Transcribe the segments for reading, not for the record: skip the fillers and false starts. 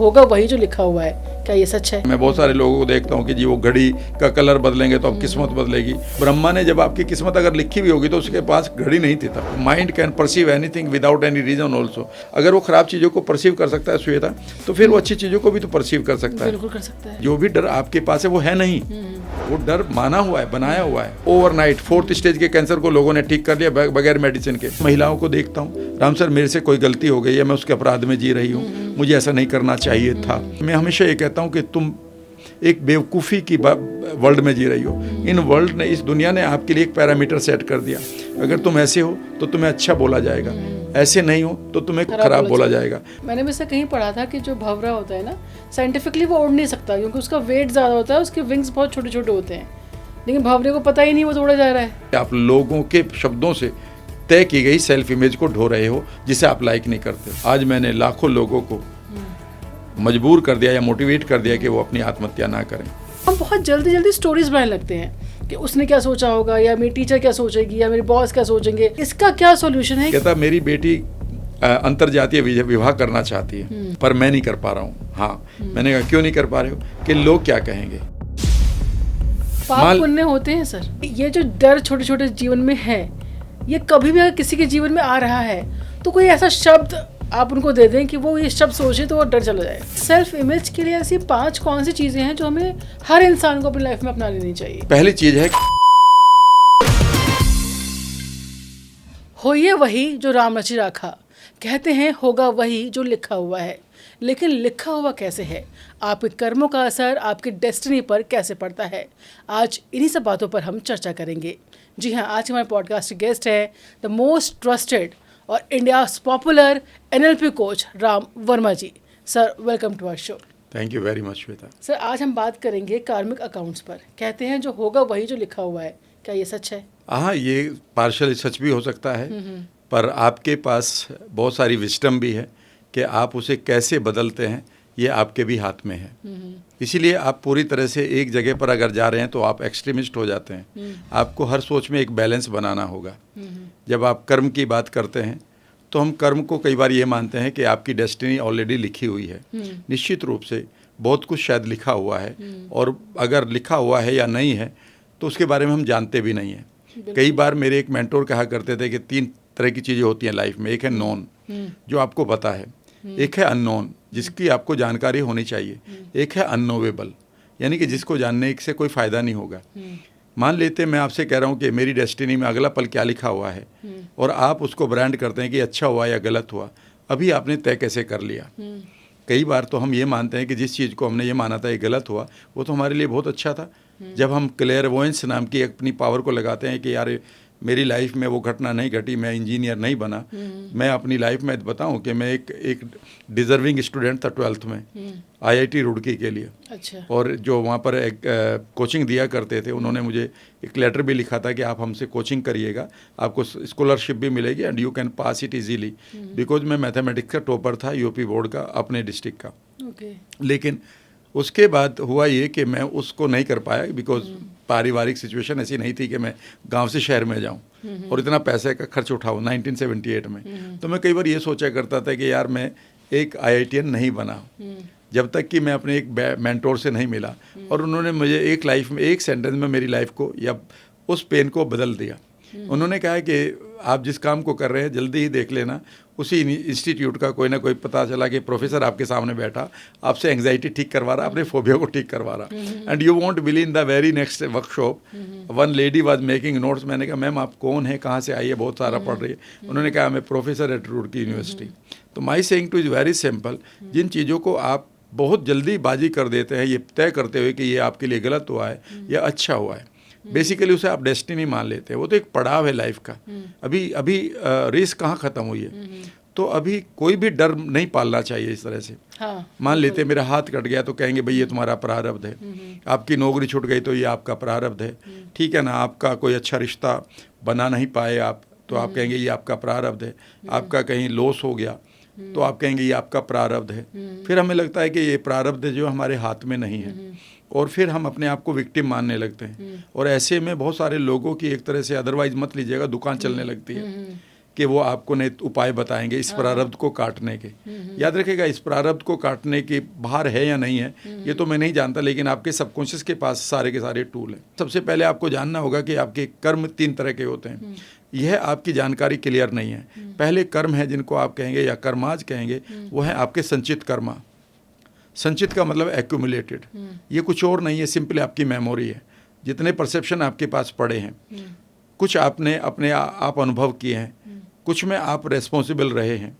होगा वही जो लिखा हुआ है, क्या ये सच है? मैं बहुत सारे लोगों को देखता हूँ कि जी वो घड़ी का कलर बदलेंगे तो अब किस्मत बदलेगी। ब्रह्मा ने जब आपकी किस्मत अगर लिखी हुई होगी तो उसके पास घड़ी नहीं थी तब। Mind can perceive anything without any reason also. अगर वो खराब चीज़ों को परसीव कर सकता है श्वेता, तो फिर वो अच्छी चीज़ों को भी तो परसीव कर सकता है। बिल्कुल कर सकता है। जो भी डर आपके पास है वो है नहीं, वो डर माना हुआ है, बनाया हुआ है। ओवरनाइट 4th स्टेज के कैंसर को लोगों ने ठीक कर लिया बगैर मेडिसिन के। महिलाओं को देखता हूँ, राम सर मेरे से कोई गलती हो गई है, मैं उसके अपराध में जी रही हूँ, मुझे ऐसा नहीं करना चाहिए था। मैं हमेशा ये कहता हूँ कि तुम एक बेवकूफ़ी की वर्ल्ड में जी रही हो। इन वर्ल्ड ने, इस दुनिया ने आपके लिए एक पैरामीटर सेट कर दिया। अगर तुम ऐसे हो तो तुम्हें अच्छा बोला जाएगा, ऐसे नहीं हो तो तुम्हें खराब बोला जाएगा। मैंने भी से कहीं पढ़ा था कि जो भंवरा होता है ना, साइंटिफिकली वो उड़ नहीं सकता क्योंकि उसका वेट ज़्यादा होता है, उसके विंग्स बहुत छोटे छोटे होते हैं, लेकिन भंवरे को पता ही नहीं वो तो उड़ा जा रहा है। आप लोगों के शब्दों से तय की गई सेल्फ इमेज को ढो रहे हो जिसे आप लाइक नहीं करते। आज मैंने लाखों लोगों को मजबूर कर दिया या मोटिवेट कर दिया कि वो अपनी आत्महत्या ना करें। हम बहुत जल्दी जल्दी स्टोरीज बनाने लगते हैं कि उसने क्या सोचा होगा, या मेरी टीचर क्या सोचेगी, या मेरे बॉस क्या सोचेंगे। इसका क्या सॉल्यूशन है? कहता मेरी बेटी अंतर्जातीय विवाह करना चाहती है पर मैं नहीं कर पा रहा हूँ। हाँ, मैंने कहा क्यों नहीं कर पा रहे हो? कि लोग क्या कहेंगे। पाप पुण्य होते हैं सर। ये जो डर छोटे छोटे जीवन में है, ये कभी भी अगर किसी के जीवन में आ रहा है तो कोई ऐसा शब्द आप उनको दे दें कि वो ये शब्द सोचे तो वो डर चला जाए। सेल्फ इमेज के लिए ऐसी 5 कौन सी चीजें हैं जो हमें हर इंसान को अपनी लाइफ में अपना लेनी चाहिए? पहली चीज है होइए वही जो राम रचि राखा, कहते हैं होगा वही जो लिखा हुआ है। लेकिन लिखा हुआ कैसे है? आपके कर्मों का असर आपकी डेस्टिनी पर कैसे पड़ता है? आज इन्हीं सब बातों पर हम चर्चा करेंगे। जी हाँ, आज हमारे पॉडकास्ट गेस्ट है द मोस्ट ट्रस्टेड और India popular NLP coach Ram Verma ji. Sir, welcome to our show. Thank you very much Shweta. Sir, आज हम बात करेंगे कार्मिक अकाउंट्स पर। कहते हैं जो होगा वही जो लिखा हुआ है, क्या ये सच है? हाँ, ये पार्शल सच भी हो सकता है, पर आपके पास बहुत सारी विजडम भी है कि आप उसे कैसे बदलते हैं, ये आपके भी हाथ में है। इसीलिए आप पूरी तरह से एक जगह पर अगर जा रहे हैं तो आप एक्सट्रीमिस्ट हो जाते हैं। आपको हर सोच में एक बैलेंस बनाना होगा। जब आप कर्म की बात करते हैं तो हम कर्म को कई बार ये मानते हैं कि आपकी डेस्टिनी ऑलरेडी लिखी हुई है। निश्चित रूप से बहुत कुछ शायद लिखा हुआ है, और अगर लिखा हुआ है या नहीं है तो उसके बारे में हम जानते भी नहीं हैं। कई बार मेरे एक मेंटोर कहा करते थे कि 3 तरह की चीज़ें होती हैं लाइफ में। एक है नॉन, जो आपको पता है, एक है अननोन, जिसकी आपको जानकारी होनी चाहिए, एक है अननोवेबल, यानी कि जिसको जानने से कोई फ़ायदा नहीं होगा। मान लेते मैं आपसे कह रहा हूँ कि मेरी डेस्टिनी में अगला पल क्या लिखा हुआ है, और आप उसको ब्रांड करते हैं कि अच्छा हुआ या गलत हुआ। अभी आपने तय कैसे कर लिया? कई बार तो हम ये मानते हैं कि जिस चीज़ को हमने ये माना था ये गलत हुआ, वो तो हमारे लिए बहुत अच्छा था। जब हम क्लेयरवॉयंस नाम की अपनी पावर को लगाते हैं कि यार मेरी लाइफ में वो घटना नहीं घटी, मैं इंजीनियर नहीं बना, मैं अपनी लाइफ में बताऊं कि मैं एक डिजर्विंग स्टूडेंट था 12th में IIT रुड़की के लिए। अच्छा। और जो वहाँ पर एक कोचिंग दिया करते थे, उन्होंने मुझे एक लेटर भी लिखा था कि आप हमसे कोचिंग करिएगा, आपको स्कॉलरशिप भी मिलेगी and you can pass it easily, because मैं मैथमेटिक्स का टॉपर था UP बोर्ड का, अपने डिस्ट्रिक्ट का। लेकिन उसके बाद हुआ ये कि मैं उसको नहीं कर पाया, बिकॉज पारिवारिक सिचुएशन ऐसी नहीं थी कि मैं गांव से शहर में जाऊं और इतना पैसे का खर्च उठाऊं 1978 में। तो मैं कई बार ये सोचा करता था कि यार मैं एक IITian नहीं बना जब तक कि मैं अपने एक मेंटोर से नहीं मिला, और उन्होंने मुझे एक लाइफ में, एक सेंटेंस में मेरी लाइफ को या उस पेन को बदल दिया। उन्होंने कहा कि आप जिस काम को कर रहे हैं जल्दी ही देख लेना, उसी इंस्टीट्यूट का कोई ना कोई पता चला कि प्रोफेसर आपके सामने बैठा, आपसे एंग्जाइटी ठीक करवा रहा, अपने फोबिया को ठीक करवा रहा। And you won't believe in the very next workshop one lady was making notes. मैंने कहा मैम आप कौन है, कहाँ से आई है, बहुत सारा पढ़ रही है। उन्होंने कहा मैं प्रोफेसर एट रुड़की यूनिवर्सिटी। तो my saying to is very simple, जिन चीज़ों को आप बहुत जल्दी बाजी कर देते हैं, ये तय करते हुए कि ये आपके लिए गलत हुआ है या अच्छा हुआ है, बेसिकली उसे आप डेस्टिनी मान लेते हैं। वो तो एक पड़ाव है लाइफ का। अभी रेस कहाँ ख़त्म हुई है, तो अभी कोई भी डर नहीं पालना चाहिए इस तरह से। हाँ, मान लेते मेरा हाथ कट गया तो कहेंगे भाई ये तुम्हारा प्रारब्ध है, आपकी नौकरी छूट गई तो ये आपका प्रारब्ध है, ठीक है ना, आपका कोई अच्छा रिश्ता बना नहीं पाए आप तो आप कहेंगे ये आपका प्रारब्ध है, आपका कहीं लॉस हो गया तो आप कहेंगे ये आपका प्रारब्ध है। फिर हमें लगता है कि ये प्रारब्ध जो हमारे हाथ में नहीं है, और फिर हम अपने आप को विक्टिम मानने लगते हैं। और ऐसे में बहुत सारे लोगों की एक तरह से, अदरवाइज मत लीजिएगा, दुकान चलने लगती है कि वो आपको नए उपाय बताएंगे इस प्रारब्ध को काटने के। याद रखिएगा, इस प्रारब्ध को काटने के बाहर है या नहीं है ये तो मैं नहीं जानता, लेकिन आपके सबकॉन्शियस के पास सारे के सारे टूल हैं। सबसे पहले आपको जानना होगा कि आपके कर्म 3 तरह के होते हैं। यह आपकी जानकारी क्लियर नहीं है। पहले कर्म है जिनको आप कहेंगे या कर्माज कहेंगे, वो है आपके संचित कर्मा। संचित का मतलब एक्यूमुलेटेड, ये कुछ और नहीं है, सिंपली आपकी मेमोरी है। जितने परसेप्शन आपके पास पड़े हैं, कुछ आपने अपने आप अनुभव किए हैं, कुछ में आप रेस्पॉन्सिबल रहे हैं,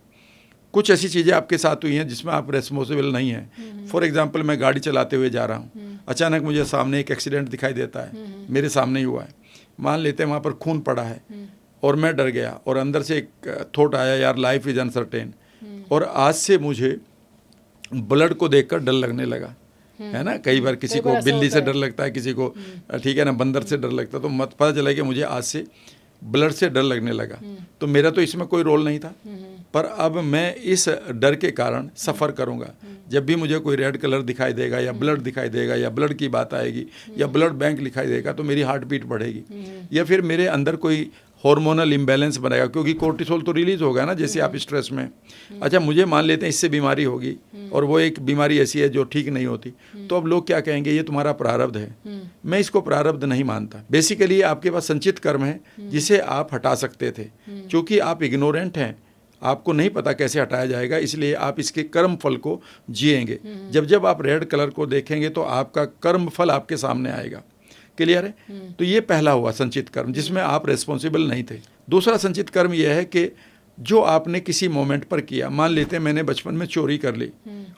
कुछ ऐसी चीज़ें आपके साथ हुई हैं जिसमें आप रेस्पॉन्सिबल नहीं हैं। फॉर एग्जांपल, मैं गाड़ी चलाते हुए जा रहा हूँ, अचानक मुझे सामने एक एक्सीडेंट दिखाई देता है, मेरे सामने ही हुआ है, मान लेते हैं वहाँ पर खून पड़ा है और मैं डर गया और अंदर से एक थॉट आया, यार लाइफ इज़ अनसर्टेन, और आज से मुझे ब्लड को देखकर डर लगने लगा, है ना। कई बार किसी को बिल्ली से डर लगता है, किसी को ठीक है ना बंदर से डर लगता है, तो मत पता चला कि मुझे आज से ब्लड से डर लगने लगा। तो मेरा तो इसमें कोई रोल नहीं था, पर अब मैं इस डर के कारण सफ़र करूंगा। जब भी मुझे कोई रेड कलर दिखाई देगा या ब्लड दिखाई देगा या ब्लड की बात आएगी या ब्लड बैंक दिखाई देगा तो मेरी हार्ट बीट बढ़ेगी, या फिर मेरे अंदर कोई हार्मोनल इम्बैलेंस बनेगा, क्योंकि कोर्टिसोल तो रिलीज होगा ना जैसे आप स्ट्रेस में। अच्छा, मुझे मान लेते हैं इससे बीमारी होगी और वो एक बीमारी ऐसी है जो ठीक नहीं होती, तो अब लोग क्या कहेंगे, ये तुम्हारा प्रारब्ध है। मैं इसको प्रारब्ध नहीं मानता। बेसिकली आपके पास संचित कर्म है जिसे आप हटा सकते थे, क्योंकि आप इग्नोरेंट हैं, आपको नहीं पता कैसे हटाया जाएगा, इसलिए आप इसके कर्म फल को जिएंगे। जब जब आप रेड कलर को देखेंगे तो आपका कर्म फल आपके सामने आएगा। क्लियर है। तो ये पहला हुआ संचित कर्म जिसमें आप रेस्पॉन्सिबल नहीं थे। दूसरा संचित कर्म यह है कि जो आपने किसी मोमेंट पर किया, मान लेते हैं मैंने बचपन में चोरी कर ली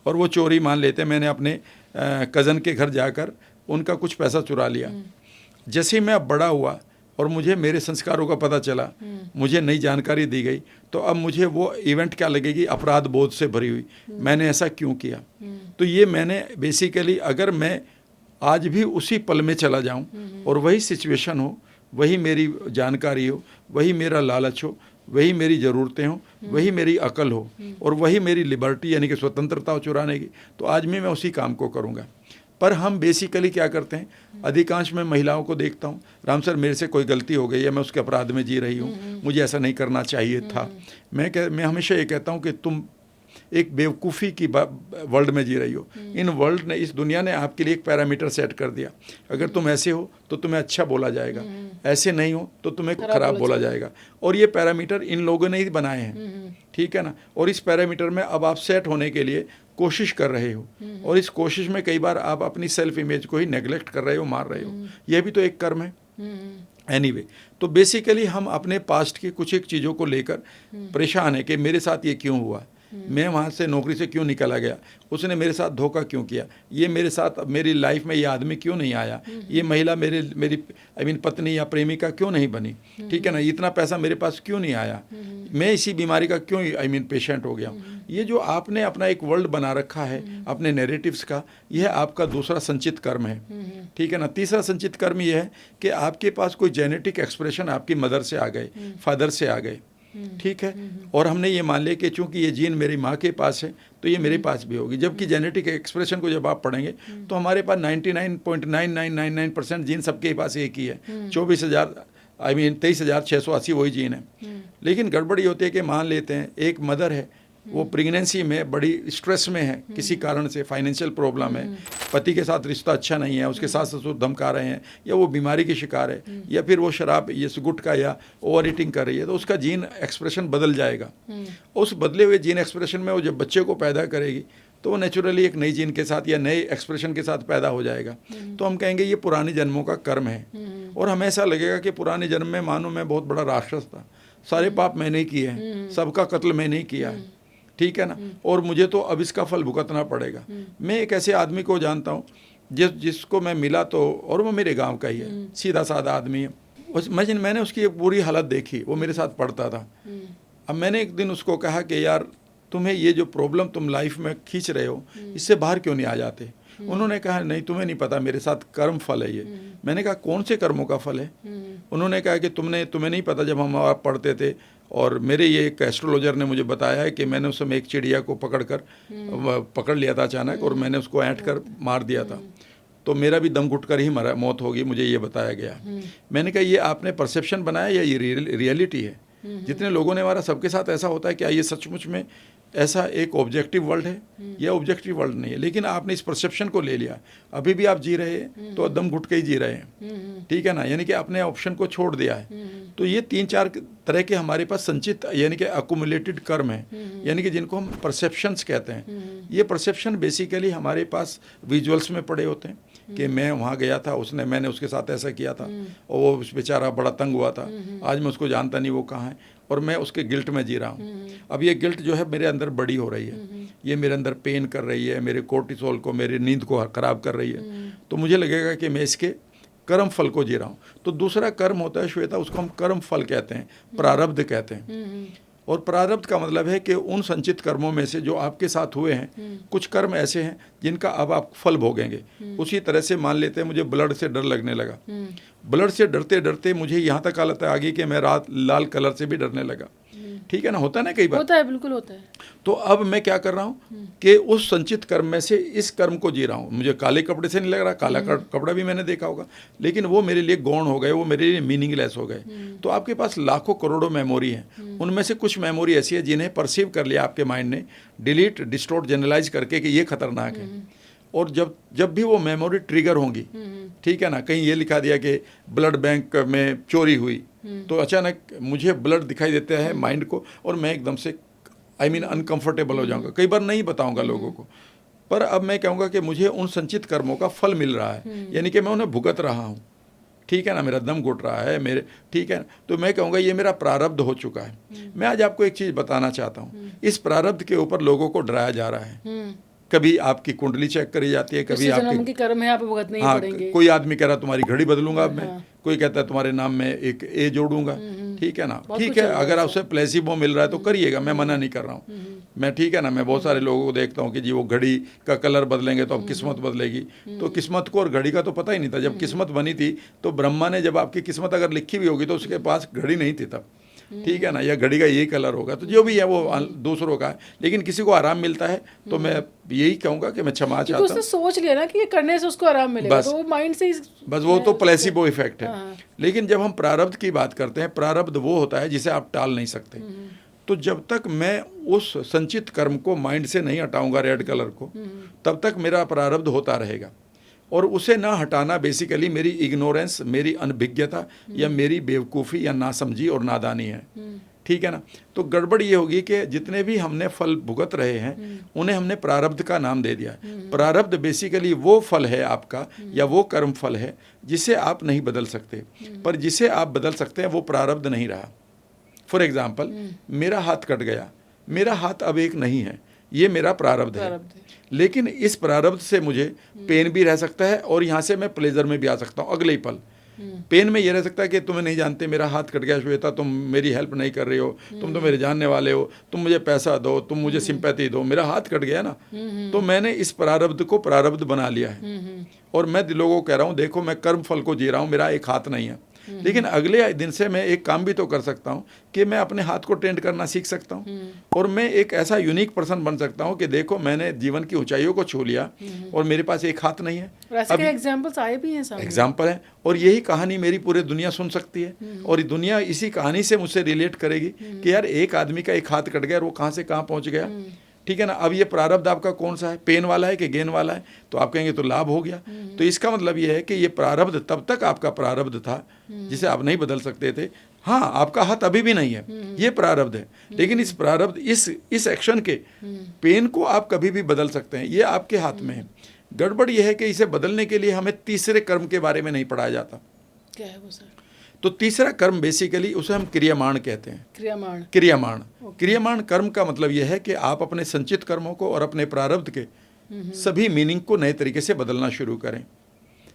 और वो चोरी मान लेते हैं मैंने अपने कज़न के घर जाकर उनका कुछ पैसा चुरा लिया। जैसे ही मैं अब बड़ा हुआ और मुझे मेरे संस्कारों का पता चला, मुझे नई जानकारी दी गई, तो अब मुझे वो इवेंट क्या लगेगी, अपराध बोध से भरी हुई, मैंने ऐसा क्यों किया। तो ये मैंने बेसिकली, अगर मैं आज भी उसी पल में चला जाऊं और वही सिचुएशन हो, वही मेरी जानकारी हो, वही मेरा लालच हो, वही मेरी ज़रूरतें हो, वही मेरी अकल हो और वही मेरी लिबर्टी यानी कि स्वतंत्रता हो चुराने की, तो आज भी मैं उसी काम को करूँगा। पर हम बेसिकली क्या करते हैं, अधिकांश मैं महिलाओं को देखता हूँ, राम सर मेरे से कोई गलती हो गई है, मैं उसके अपराध में जी रही हूँ, मुझे ऐसा नहीं करना चाहिए था। मैं हमेशा ये कहता हूँ कि तुम एक बेवकूफ़ी की वर्ल्ड में जी रही हो। इन वर्ल्ड ने, इस दुनिया ने आपके लिए एक पैरामीटर सेट कर दिया, अगर तुम ऐसे हो तो तुम्हें अच्छा बोला जाएगा, ऐसे नहीं हो तो तुम्हें खराब बोला जाएगा। और ये पैरामीटर इन लोगों ने ही बनाए हैं, ठीक है ना। और इस पैरामीटर में अब आप सेट होने के लिए कोशिश कर रहे हो और इस कोशिश में कई बार आप अपनी सेल्फ इमेज को ही नेग्लेक्ट कर रहे हो, मार रहे हो। यह भी तो एक कर्म है। एनीवे, तो बेसिकली हम अपने पास्ट की कुछ एक चीज़ों को लेकर परेशान है कि मेरे साथ ये क्यों हुआ, मैं वहाँ से नौकरी से क्यों निकला गया, उसने मेरे साथ धोखा क्यों किया, ये मेरे साथ मेरी लाइफ में ये आदमी क्यों नहीं आया, ये महिला मेरी पत्नी या प्रेमिका क्यों नहीं बनी, ठीक है ना, इतना पैसा मेरे पास क्यों नहीं आया, मैं इसी बीमारी का क्यों पेशेंट हो गया। ये जो आपने अपना एक वर्ल्ड बना रखा है अपने नैरेटिव्स का, यह आपका दूसरा संचित कर्म है, ठीक है ना। तीसरा संचित कर्म यह है कि आपके पास कोई जेनेटिक एक्सप्रेशन आपकी मदर से आ गए, फादर से आ गए, ठीक है, और हमने ये मान लिया कि चूंकि ये जीन मेरी माँ के पास है तो ये मेरे पास भी होगी। जबकि जेनेटिक एक्सप्रेशन को जब आप पढ़ेंगे तो हमारे पास 99.9999% जीन सबके पास एक ही है, 23,680 वही जीन है। लेकिन गड़बड़ी होती है कि मान लेते हैं एक मदर है, वो प्रेगनेंसी में बड़ी स्ट्रेस में है, किसी कारण से फाइनेंशियल प्रॉब्लम है, पति के साथ रिश्ता अच्छा नहीं है, उसके सास ससुर धमका रहे हैं, या वो बीमारी की शिकार है, या फिर वो शराब ये गुटखा या ओवर ईटिंग कर रही है, तो उसका जीन एक्सप्रेशन बदल जाएगा। उस बदले हुए जीन एक्सप्रेशन में वो जब बच्चे को पैदा करेगी तो वो नेचुरली एक नई जीन के साथ या नए एक्सप्रेशन के साथ पैदा हो जाएगा। तो हम कहेंगे ये पुराने जन्मों का कर्म है। और हमें ऐसा लगेगा कि पुराने जन्म में मानो मैं बहुत बड़ा राक्षस था, सारे पाप मैंने ही किए हैं, सबका कत्ल मैंने ही किया है, ठीक है ना, और मुझे तो अब इसका फल भुगतना पड़ेगा। मैं एक ऐसे आदमी को जानता हूँ जिसको मैं मिला तो, और वो मेरे गांव का ही है, सीधा साधा आदमी है। मैंने उसकी एक बुरी हालत देखी, वो मेरे साथ पढ़ता था। अब मैंने एक दिन उसको कहा कि यार तुम्हें ये जो प्रॉब्लम तुम लाइफ में खींच रहे हो, इससे बाहर क्यों नहीं आ जाते। उन्होंने कहा नहीं तुम्हें नहीं पता, मेरे साथ कर्म फल है ये। मैंने कहा कौन से कर्मों का फल है। उन्होंने कहा कि तुम्हें नहीं पता, जब हम आप पढ़ते थे और मेरे ये एक एस्ट्रोलॉजर ने मुझे बताया है कि मैंने उस समय एक चिड़िया को पकड़ लिया था अचानक, और मैंने उसको ऐंठ कर मार दिया था, तो मेरा भी दम घुटकर ही मौत होगी, मुझे ये बताया गया। मैंने कहा ये आपने परसेप्शन बनाया या ये रियलिटी है। जितने लोगों ने हमारा सबके साथ ऐसा होता है, क्या ये सचमुच में ऐसा एक ऑब्जेक्टिव वर्ल्ड है? यह ऑब्जेक्टिव वर्ल्ड नहीं है, लेकिन आपने इस परसेप्शन को ले लिया, अभी भी आप जी रहे हैं तो दम घुट के ही जी रहे हैं, ठीक है ना, यानी कि अपने ऑप्शन को छोड़ दिया है। तो ये 3-4 तरह के हमारे पास संचित यानी कि अकुमुलेटेड कर्म है, यानी कि जिनको हम परसेप्शंस कहते हैं। ये परसेप्शन बेसिकली हमारे पास विजुअल्स में पड़े होते हैं कि मैं वहाँ गया था, मैंने उसके साथ ऐसा किया था और वो उस बेचारा बड़ा तंग हुआ था, आज मैं उसको जानता नहीं वो कहाँ है, और मैं उसके गिल्ट में जी रहा हूँ। अब ये गिल्ट जो है मेरे अंदर बड़ी हो रही है, ये मेरे अंदर पेन कर रही है, मेरे कोर्टिसोल को, मेरी नींद को खराब कर रही है, तो मुझे लगेगा कि मैं इसके कर्म फल को जी रहा हूँ। तो दूसरा कर्म होता है श्वेता, उसको हम कर्म फल कहते हैं, प्रारब्ध कहते हैं। और प्रारब्ध का मतलब है कि उन संचित कर्मों में से जो आपके साथ हुए हैं, कुछ कर्म ऐसे हैं जिनका अब आप फल भोगेंगे। उसी तरह से मान लेते हैं मुझे ब्लड से डर लगने लगा, ब्लड से डरते डरते मुझे यहाँ तक हालत आ गई कि मैं रात लाल कलर से भी डरने लगा, ठीक है ना, होता है ना कई बार, होता है, बिल्कुल होता है। तो अब मैं क्या कर रहा हूँ कि उस संचित कर्म में से इस कर्म को जी रहा हूँ। मुझे काले कपड़े से नहीं लग रहा, काला कपड़ा भी मैंने देखा होगा, लेकिन वो मेरे लिए गौण हो गए, वो मेरे लिए मीनिंगलेस हो गए। तो आपके पास लाखों करोड़ों मेमोरी हैं, उनमें से कुछ मेमोरी ऐसी है जिन्हें परसीव कर लिया आपके माइंड ने, डिलीट, डिस्टोर्ट, जनरलाइज करके कि ये खतरनाक है। और जब भी वो मेमोरी ट्रिगर होंगी, ठीक है ना, कहीं ये लिखा दिया कि ब्लड बैंक में चोरी हुई, तो अचानक मुझे ब्लड दिखाई देता है माइंड को, और मैं एकदम से अनकंफर्टेबल हो जाऊंगा। कई बार नहीं बताऊंगा लोगों को, पर अब मैं कहूँगा कि मुझे उन संचित कर्मों का फल मिल रहा है, यानी कि मैं उन्हें भुगत रहा हूँ, ठीक है ना, मेरा दम घुट रहा है मेरे, ठीक है, तो मैं कहूँगा ये मेरा प्रारब्ध हो चुका है। मैं आज आपको एक चीज़ बताना चाहता हूँ, इस प्रारब्ध के ऊपर लोगों को डराया जा रहा है। कभी आपकी कुंडली चेक करी जाती है, कभी आपके कर्म है, आप भुगतने ही पड़ेंगे। कोई आदमी कह रहा तुम्हारी घड़ी बदलूंगा अब मैं, कोई कहता है तुम्हारे नाम में एक ए जोड़ूंगा, ठीक है ना, ठीक है, अगर आपसे प्लेसिबो मिल रहा है तो करिएगा, मैं मना नहीं कर रहा हूँ मैं, ठीक है ना। मैं बहुत सारे लोगों को देखता हूँ कि जी वो घड़ी का कलर बदलेंगे तो अब किस्मत बदलेगी, तो किस्मत को और घड़ी का तो पता ही नहीं था। जब किस्मत बनी थी तो ब्रह्मा ने, जब आपकी किस्मत अगर लिखी भी होगी तो उसके पास घड़ी नहीं थी तब, ठीक है ना, या घड़ी का यही कलर होगा, तो जो भी है वो दूसरों का है, लेकिन किसी को आराम मिलता है तो मैं यही कहूँगा कि मैं क्षमा चाहता हूँ। उसने सोच लिया ना कि ये करने से उसको आराम मिलेगा, तो वो माइंड से बस वो तो प्लेसिबो इफेक्ट है। लेकिन जब हम प्रारब्ध की बात करते हैं, प्रारब्ध वो होता है जिसे आप टाल नहीं सकते। तो जब तक मैं उस संचित कर्म को माइंड से नहीं हटाऊंगा, रेड कलर को, तब तक मेरा प्रारब्ध होता रहेगा। और उसे ना हटाना बेसिकली मेरी इग्नोरेंस, मेरी अनभिज्ञता या मेरी बेवकूफ़ी या नासमझी और नादानी है, ठीक है ना। तो गड़बड़ ये होगी कि जितने भी हमने फल भुगत रहे हैं उन्हें हमने प्रारब्ध का नाम दे दिया। प्रारब्ध बेसिकली वो फल है आपका, या वो कर्म फल है जिसे आप नहीं बदल सकते, पर जिसे आप बदल सकते हैं वो प्रारब्ध नहीं रहा। फॉर एग्जाम्पल, मेरा हाथ कट गया, मेरा हाथ अब एक नहीं है, ये मेरा प्रारब्ध है। लेकिन इस प्रारब्ध से मुझे पेन भी रह सकता है और यहाँ से मैं प्लेजर में भी आ सकता हूँ अगले ही पल। पेन में ये रह सकता है कि तुम्हें नहीं जानते, मेरा हाथ कट गया श्वेता, तुम मेरी हेल्प नहीं कर रही हो, तुम तो मेरे जानने वाले हो, तुम मुझे पैसा दो, तुम मुझे सिंपैथी दो, मेरा हाथ कट गया ना, तो मैंने इस प्रारब्ध को प्रारब्ध बना लिया है। और मैं लोगों को कह रहा हूँ देखो मैं कर्म फल को जी रहा हूँ, मेरा एक हाथ नहीं है, लेकिन अगले दिन से मैं एक काम भी तो कर सकता हूँ कि मैं अपने हाथ को ट्रेंड करना सीख सकता हूँ, और मैं एक ऐसा यूनिक पर्सन बन सकता हूँ कि देखो मैंने जीवन की ऊंचाइयों को छू लिया और मेरे पास एक हाथ नहीं है। ऐसे के एग्जाम्पल्स आए भी हैं सामने, एग्जाम्पल है, और यही कहानी मेरी पूरी दुनिया सुन सकती है, और ये दुनिया इसी कहानी से मुझसे रिलेट करेगी कि यार एक आदमी का एक हाथ कट गया और वो कहाँ से कहाँ पहुँच गया, ठीक है ना। अब ये प्रारब्ध आपका कौन सा है, पेन वाला है कि गेन वाला है, तो आप कहेंगे तो लाभ हो गया। तो इसका मतलब ये है कि ये प्रारब्ध तब तक आपका प्रारब्ध था जिसे आप नहीं बदल सकते थे। हाँ, आपका हाथ अभी भी नहीं है, ये प्रारब्ध है, लेकिन इस प्रारब्ध इस एक्शन के पेन को आप कभी भी बदल सकते हैं, ये आपके हाथ में है। गड़बड़ ये है कि इसे बदलने के लिए हमें तीसरे कर्म के बारे में नहीं पढ़ाया जाता। क्या है वो सर? तो तीसरा कर्म बेसिकली उसे हम क्रियामाण कहते हैं। क्रियामाण कर्म का मतलब यह है कि आप अपने संचित कर्मों को और अपने प्रारब्ध के सभी मीनिंग को नए तरीके से बदलना शुरू करें।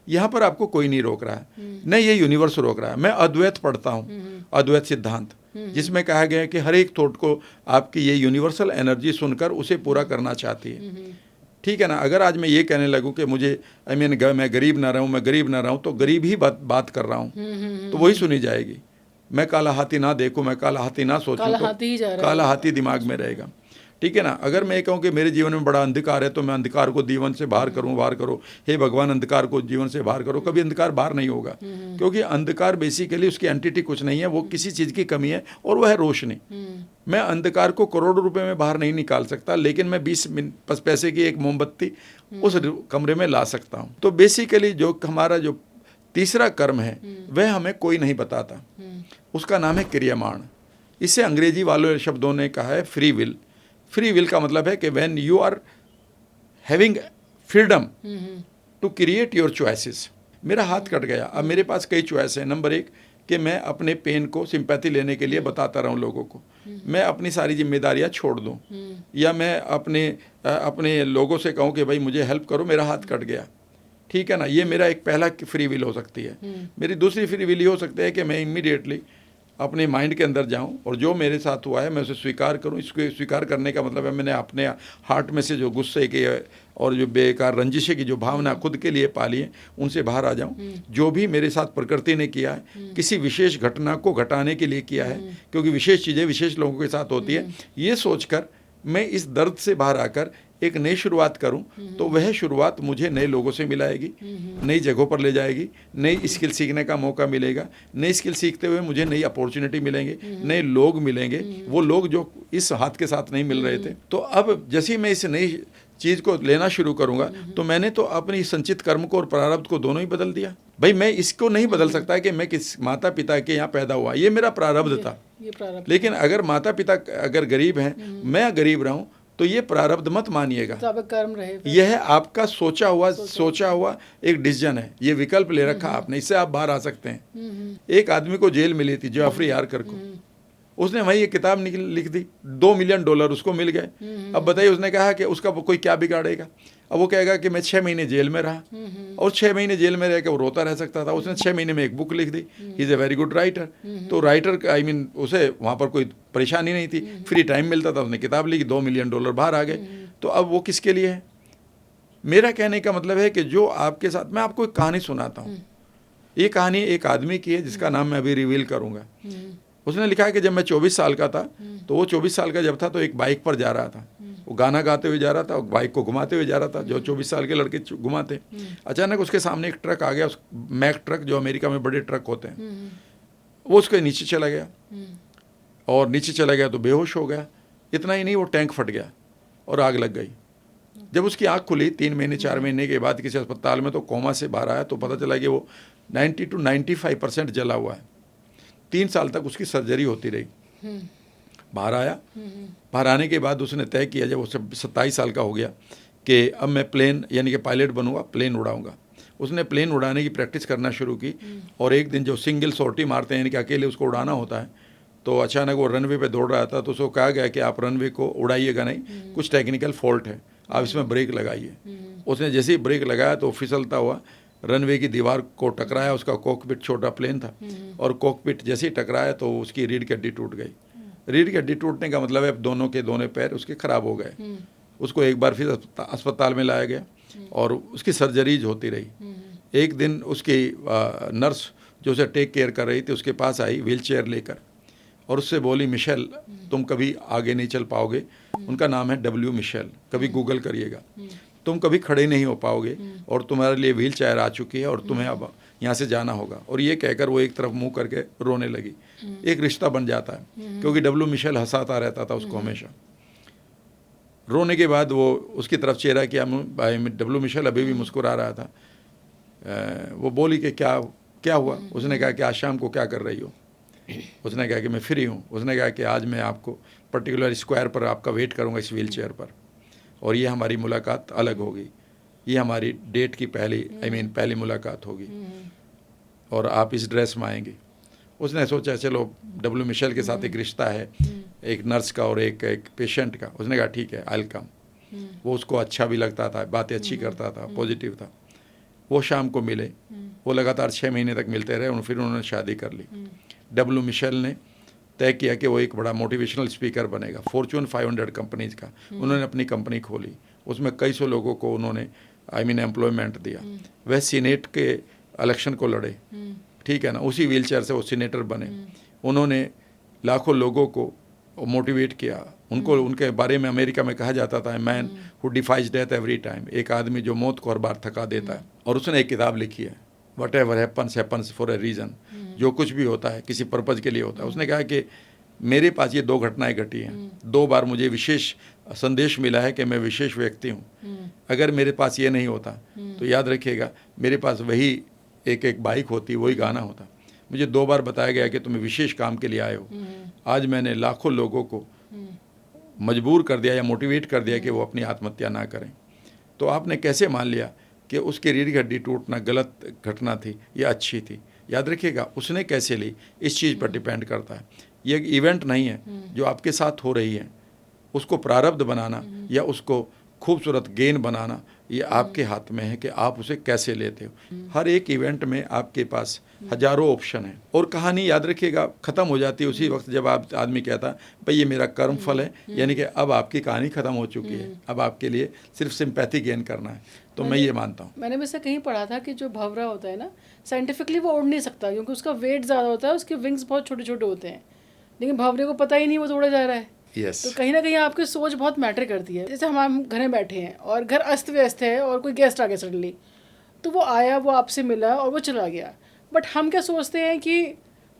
यहाँ पर आपको कोई नहीं रोक रहा है, न ये यूनिवर्स रोक रहा है। मैं अद्वैत पढ़ता हूँ, अद्वैत सिद्धांत, जिसमें कहा गया है कि हर एक थॉट को आपकी ये यूनिवर्सल एनर्जी सुनकर उसे पूरा करना चाहती है, ठीक है ना। अगर आज मैं ये कहने लगूँ कि मुझे मैं गरीब ना रहूँ, मैं गरीब ना रहूँ, तो गरीब ही बात कर रहा हूँ, तो वही सुनी जाएगी। मैं काला हाथी ना देखूँ, मैं काला हाथी ना सोचूं, तो काला हाथी दिमाग में रहेगा, ठीक है ना। अगर मैं कहूँ कि मेरे जीवन में बड़ा अंधकार है तो मैं अंधकार को जीवन से बाहर करो, हे भगवान अंधकार को जीवन से बाहर करो, कभी अंधकार बाहर नहीं होगा, क्योंकि अंधकार बेसिकली उसकी एंटिटी कुछ नहीं है, वो किसी चीज़ की कमी है और वह है रोशनी। मैं अंधकार को करोड़ों रुपए में बाहर नहीं निकाल सकता, लेकिन मैं 20 पैसे की एक मोमबत्ती उस कमरे में ला सकता हूँ। तो बेसिकली जो हमारा जो तीसरा कर्म है वह हमें कोई नहीं बताता, उसका नाम है क्रियमाण। इसे अंग्रेजी वालों शब्दों ने कहा है फ्री विल। फ्री विल का मतलब है कि when you are having freedom to create your choices. मेरा हाथ कट गया, अब मेरे पास कई चॉइस है। नंबर 1 कि मैं अपने पेन को सिंपैथी लेने के लिए बताता रहूं लोगों को, मैं अपनी सारी जिम्मेदारियां छोड़ दूं, या मैं अपने लोगों से कहूं कि भाई मुझे हेल्प करो, मेरा हाथ कट गया, ठीक है ना। ये मेरा एक पहला फ्री विल हो सकती है। मेरी दूसरी फ्री विल ये हो सकती है कि मैं इमीडिएटली अपने माइंड के अंदर जाऊं और जो मेरे साथ हुआ है मैं उसे स्वीकार करूं। इसको स्वीकार करने का मतलब है मैंने अपने हार्ट में से जो गुस्से के और जो बेकार रंजिशे की जो भावना खुद के लिए पाली है उनसे बाहर आ जाऊं। जो भी मेरे साथ प्रकृति ने किया है किसी विशेष घटना को घटाने के लिए किया है, क्योंकि विशेष चीज़ें विशेष लोगों के साथ होती है, ये सोचकर मैं इस दर्द से बाहर आकर एक नई शुरुआत करूं, तो वह शुरुआत मुझे नए लोगों से मिलाएगी, नई जगहों पर ले जाएगी, नई स्किल सीखने का मौका मिलेगा। नई स्किल सीखते हुए मुझे नई अपॉर्चुनिटी मिलेंगे, नए लोग मिलेंगे, वो लोग जो इस हाथ के साथ नहीं मिल रहे थे। तो अब जैसे ही मैं इस नई चीज़ को लेना शुरू करूंगा तो मैंने तो अपनी संचित कर्म को और प्रारब्ध को दोनों ही बदल दिया। भाई मैं इसको नहीं बदल सकता कि मैं किस माता पिता के यहाँ पैदा हुआ, ये मेरा प्रारब्ध था। लेकिन अगर माता पिता अगर गरीब हैं, मैं गरीब रहूं, तो ये प्रारब्ध मत मानिएगा, तो कर्म रहे। यह आपका सोचा हुआ एक डिसीजन है, ये विकल्प ले रखा आपने, इससे आप बाहर आ सकते हैं। एक आदमी को जेल मिली थी, जेफरी आर्कर को, उसने वही एक किताब लिख दी, $2 मिलियन उसको मिल गए। अब बताइए, उसने कहा कि उसका कोई क्या बिगाड़ेगा। अब वो कहेगा कि मैं 6 महीने जेल में रहा, और 6 महीने जेल में रह के वो रोता रह सकता था। उसने 6 महीने में एक बुक लिख दी। He is a very good writer. तो राइटर उसे वहाँ पर कोई परेशानी नहीं थी, फ्री टाइम मिलता था, उसने किताब लिखी, $2 मिलियन बाहर आ गए। तो अब वो किसके लिए है? मेरा कहने का मतलब है कि जो आपके साथ, मैं आपको एक कहानी सुनाता हूँ। ये कहानी एक आदमी की है जिसका नाम मैं अभी रिवील करूँगा। उसने लिखा है कि जब मैं 24 साल का था, तो वो 24 साल का जब था तो एक बाइक पर जा रहा था, वो गाना गाते हुए जा रहा था और बाइक को घुमाते हुए जा रहा था, जो 24 साल के लड़के घुमाते। अचानक उसके सामने एक ट्रक आ गया, मैक ट्रक, जो अमेरिका में बड़े ट्रक होते हैं, वो उसके नीचे चला गया, और नीचे चला गया तो बेहोश हो गया। इतना ही नहीं, वो टैंक फट गया और आग लग गई। जब उसकी आँख खुली 3 महीने 4 महीने के बाद किसी अस्पताल में, तो कोमा से बाहर आया, तो पता चला कि वो 90 to 95% जला हुआ है। 3 साल तक उसकी सर्जरी होती रही। बाहर आया, बाहर आने के बाद उसने तय किया, जब वो 27 साल का हो गया, कि अब मैं प्लेन यानी कि पायलट बनूंगा, प्लेन उड़ाऊंगा। उसने प्लेन उड़ाने की प्रैक्टिस करना शुरू की, और एक दिन जो सिंगल सॉर्टी मारते हैं, यानी कि अकेले उसको उड़ाना होता है, तो अचानक वो रनवे पे दौड़ रहा था, तो उसको कहा गया कि आप रनवे को उड़ाइएगा नहीं, कुछ टेक्निकल फॉल्ट है, आप इसमें ब्रेक लगाइए। उसने जैसे ही ब्रेक लगाया तो फिसलता हुआ रनवे की दीवार को टकराया। उसका कॉकपिट छोटा प्लेन था, और कॉकपिट जैसे ही टकराया तो उसकी रीढ़ की हड्डी टूट गई। रीढ़ की हड्डी टूटने का मतलब है अब दोनों के दोनों पैर उसके खराब हो गए। उसको एक बार फिर अस्पताल में लाया गया, और उसकी सर्जरीज होती रही। एक दिन उसकी नर्स जो उसे टेक केयर कर रही थी उसके पास आई व्हील चेयर लेकर, और उससे बोली, मिशेल तुम कभी आगे नहीं चल पाओगे। उनका नाम है W मिशेल, कभी गूगल करिएगा। तुम कभी खड़े नहीं हो पाओगे, और तुम्हारे लिए व्हील चेयर आ चुकी है, और तुम्हें अब यहाँ से जाना होगा। और ये कहकर वो एक तरफ मुंह करके रोने लगी। एक रिश्ता बन जाता है, क्योंकि W मिशेल हंसाता रहता था उसको हमेशा। रोने के बाद वो उसकी तरफ चेहरा किया, W मिशेल अभी भी मुस्कुरा रहा था। वो बोली कि क्या हुआ? उसने कहा कि आज शाम को क्या कर रही हो? उसने कहा कि मैं फ्री हूँ। उसने कहा कि आज मैं आपको पर्टिकुलर स्क्वायर पर आपका वेट करूँगा, इस व्हील चेयर पर, और ये हमारी मुलाकात अलग होगी। ये हमारी डेट की पहली मुलाकात होगी, और आप इस ड्रेस में आएंगे। उसने सोचा चलो W मिशेल के साथ एक रिश्ता है, एक नर्स का और एक पेशेंट का। उसने कहा ठीक है, आई विल कम। वो उसको अच्छा भी लगता था, बातें अच्छी करता था, पॉजिटिव था। वो शाम को मिले, वो लगातार 6 महीने तक मिलते रहे, और फिर उन्होंने शादी कर ली। W मिशेल ने तय किया कि वो एक बड़ा मोटिवेशनल स्पीकर बनेगा, फॉर्च्यून 500 कंपनीज का। उन्होंने अपनी कंपनी खोली, उसमें कई सौ लोगों को उन्होंने एम्प्लॉयमेंट दिया। वह सीनेट के इलेक्शन को लड़े, ठीक है ना, उसी व्हील चेयर से वो सीनेटर बने। उन्होंने लाखों लोगों को मोटिवेट किया, उनको उनके बारे में अमेरिका में कहा जाता था man who defies death every time, एक आदमी जो मौत को हर बार थका देता है। और उसने एक किताब लिखी है, what ever happens happens for a reason, जो कुछ भी होता है किसी पर्पज़ के लिए होता है। उसने कहा कि मेरे पास ये 2 घटनाएं घटी हैं, 2 बार मुझे विशेष संदेश मिला है कि मैं विशेष व्यक्ति हूँ। अगर मेरे पास ये नहीं होता तो याद रखिएगा मेरे पास वही एक बाइक होती, वही गाना होता। मुझे 2 बार बताया गया कि तुम्हें विशेष काम के लिए आए हो। आज मैंने लाखों लोगों को मजबूर कर दिया या मोटिवेट कर दिया कि वो अपनी आत्महत्या ना करें। तो आपने कैसे मान लिया कि उसकी रीढ़ की हड्डी टूटना गलत घटना थी या अच्छी थी? याद रखिएगा उसने कैसे ली इस चीज़ पर डिपेंड करता है। ये एक इवेंट नहीं है जो आपके साथ हो रही है, उसको प्रारब्ध बनाना या उसको खूबसूरत गेन बनाना ये आपके हाथ में है कि आप उसे कैसे लेते हो। हर एक इवेंट में आपके पास हजारों ऑप्शन है और कहानी याद रखिएगा ख़त्म हो जाती है उसी वक्त जब आप आदमी कहता भाई ये मेरा कर्म फल है, यानी कि अब आपकी कहानी ख़त्म हो चुकी है, अब आपके लिए सिर्फ सिंपैथी गेन करना है। तो मैं ये मानता हूँ। मैंने वैसे कहीं पढ़ा था कि जो भंवरा होता है ना, साइंटिफिकली वो उड़ नहीं सकता क्योंकि उसका वेट ज़्यादा होता है, उसके विंग्स बहुत छोटे छोटे होते हैं, लेकिन भंवरे को पता ही नहीं वो तो उड़ा जा रहा है। Yes. तो कहीं ना कहीं आपकी सोच बहुत मैटर करती है। जैसे हम घर में बैठे हैं और घर अस्त व्यस्त है और कोई गेस्ट आ गया सडनली, तो वो आया, वो आपसे मिला और वो चला गया, बट हम क्या सोचते हैं कि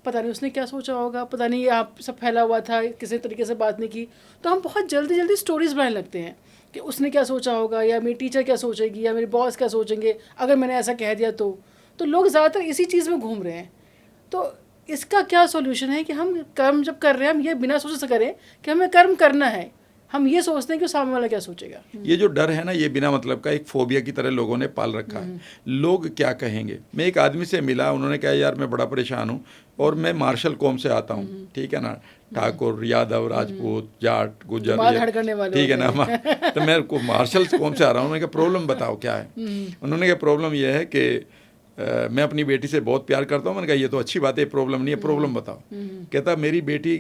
पता नहीं उसने क्या सोचा होगा, पता नहीं ये आप सब फैला हुआ था, किसी तरीके से बात नहीं की, तो हम बहुत जल्दी जल्दी स्टोरीज बनाने लगते हैं कि उसने क्या सोचा होगा या मेरी टीचर क्या सोचेगी या मेरे बॉस क्या सोचेंगे अगर मैंने ऐसा कह दिया तो लोग ज़्यादातर इसी चीज़ में घूम रहे हैं। तो इसका क्या सॉल्यूशन है कि हम कर्म जब कर रहे हैं हम ये बिना सोचे से करें कि हमें कर्म करना है, हम ये सोचते हैं कि सामने वाला क्या सोचेगा। ये जो डर है ना, ये बिना मतलब का एक फोबिया की तरह लोगों ने पाल रखा है। लोग क्या कहेंगे। मैं एक आदमी से मिला, उन्होंने कहा यार मैं बड़ा परेशान हूँ और मैं मार्शल कौम से आता हूँ, ठीक है ना, ठाकुर, यादव, राजपूत, जाट, गुजर, ठीक है ना, तो मैं मार्शल कौम से आ रहा हूँ। उन्होंने कहा प्रॉब्लम बताओ क्या है। उन्होंने कहा प्रॉब्लम यह है कि मैं अपनी बेटी से बहुत प्यार करता हूँ। मैंने कहा ये तो अच्छी बात है, प्रॉब्लम नहीं है, प्रॉब्लम बताओ। कहता मेरी बेटी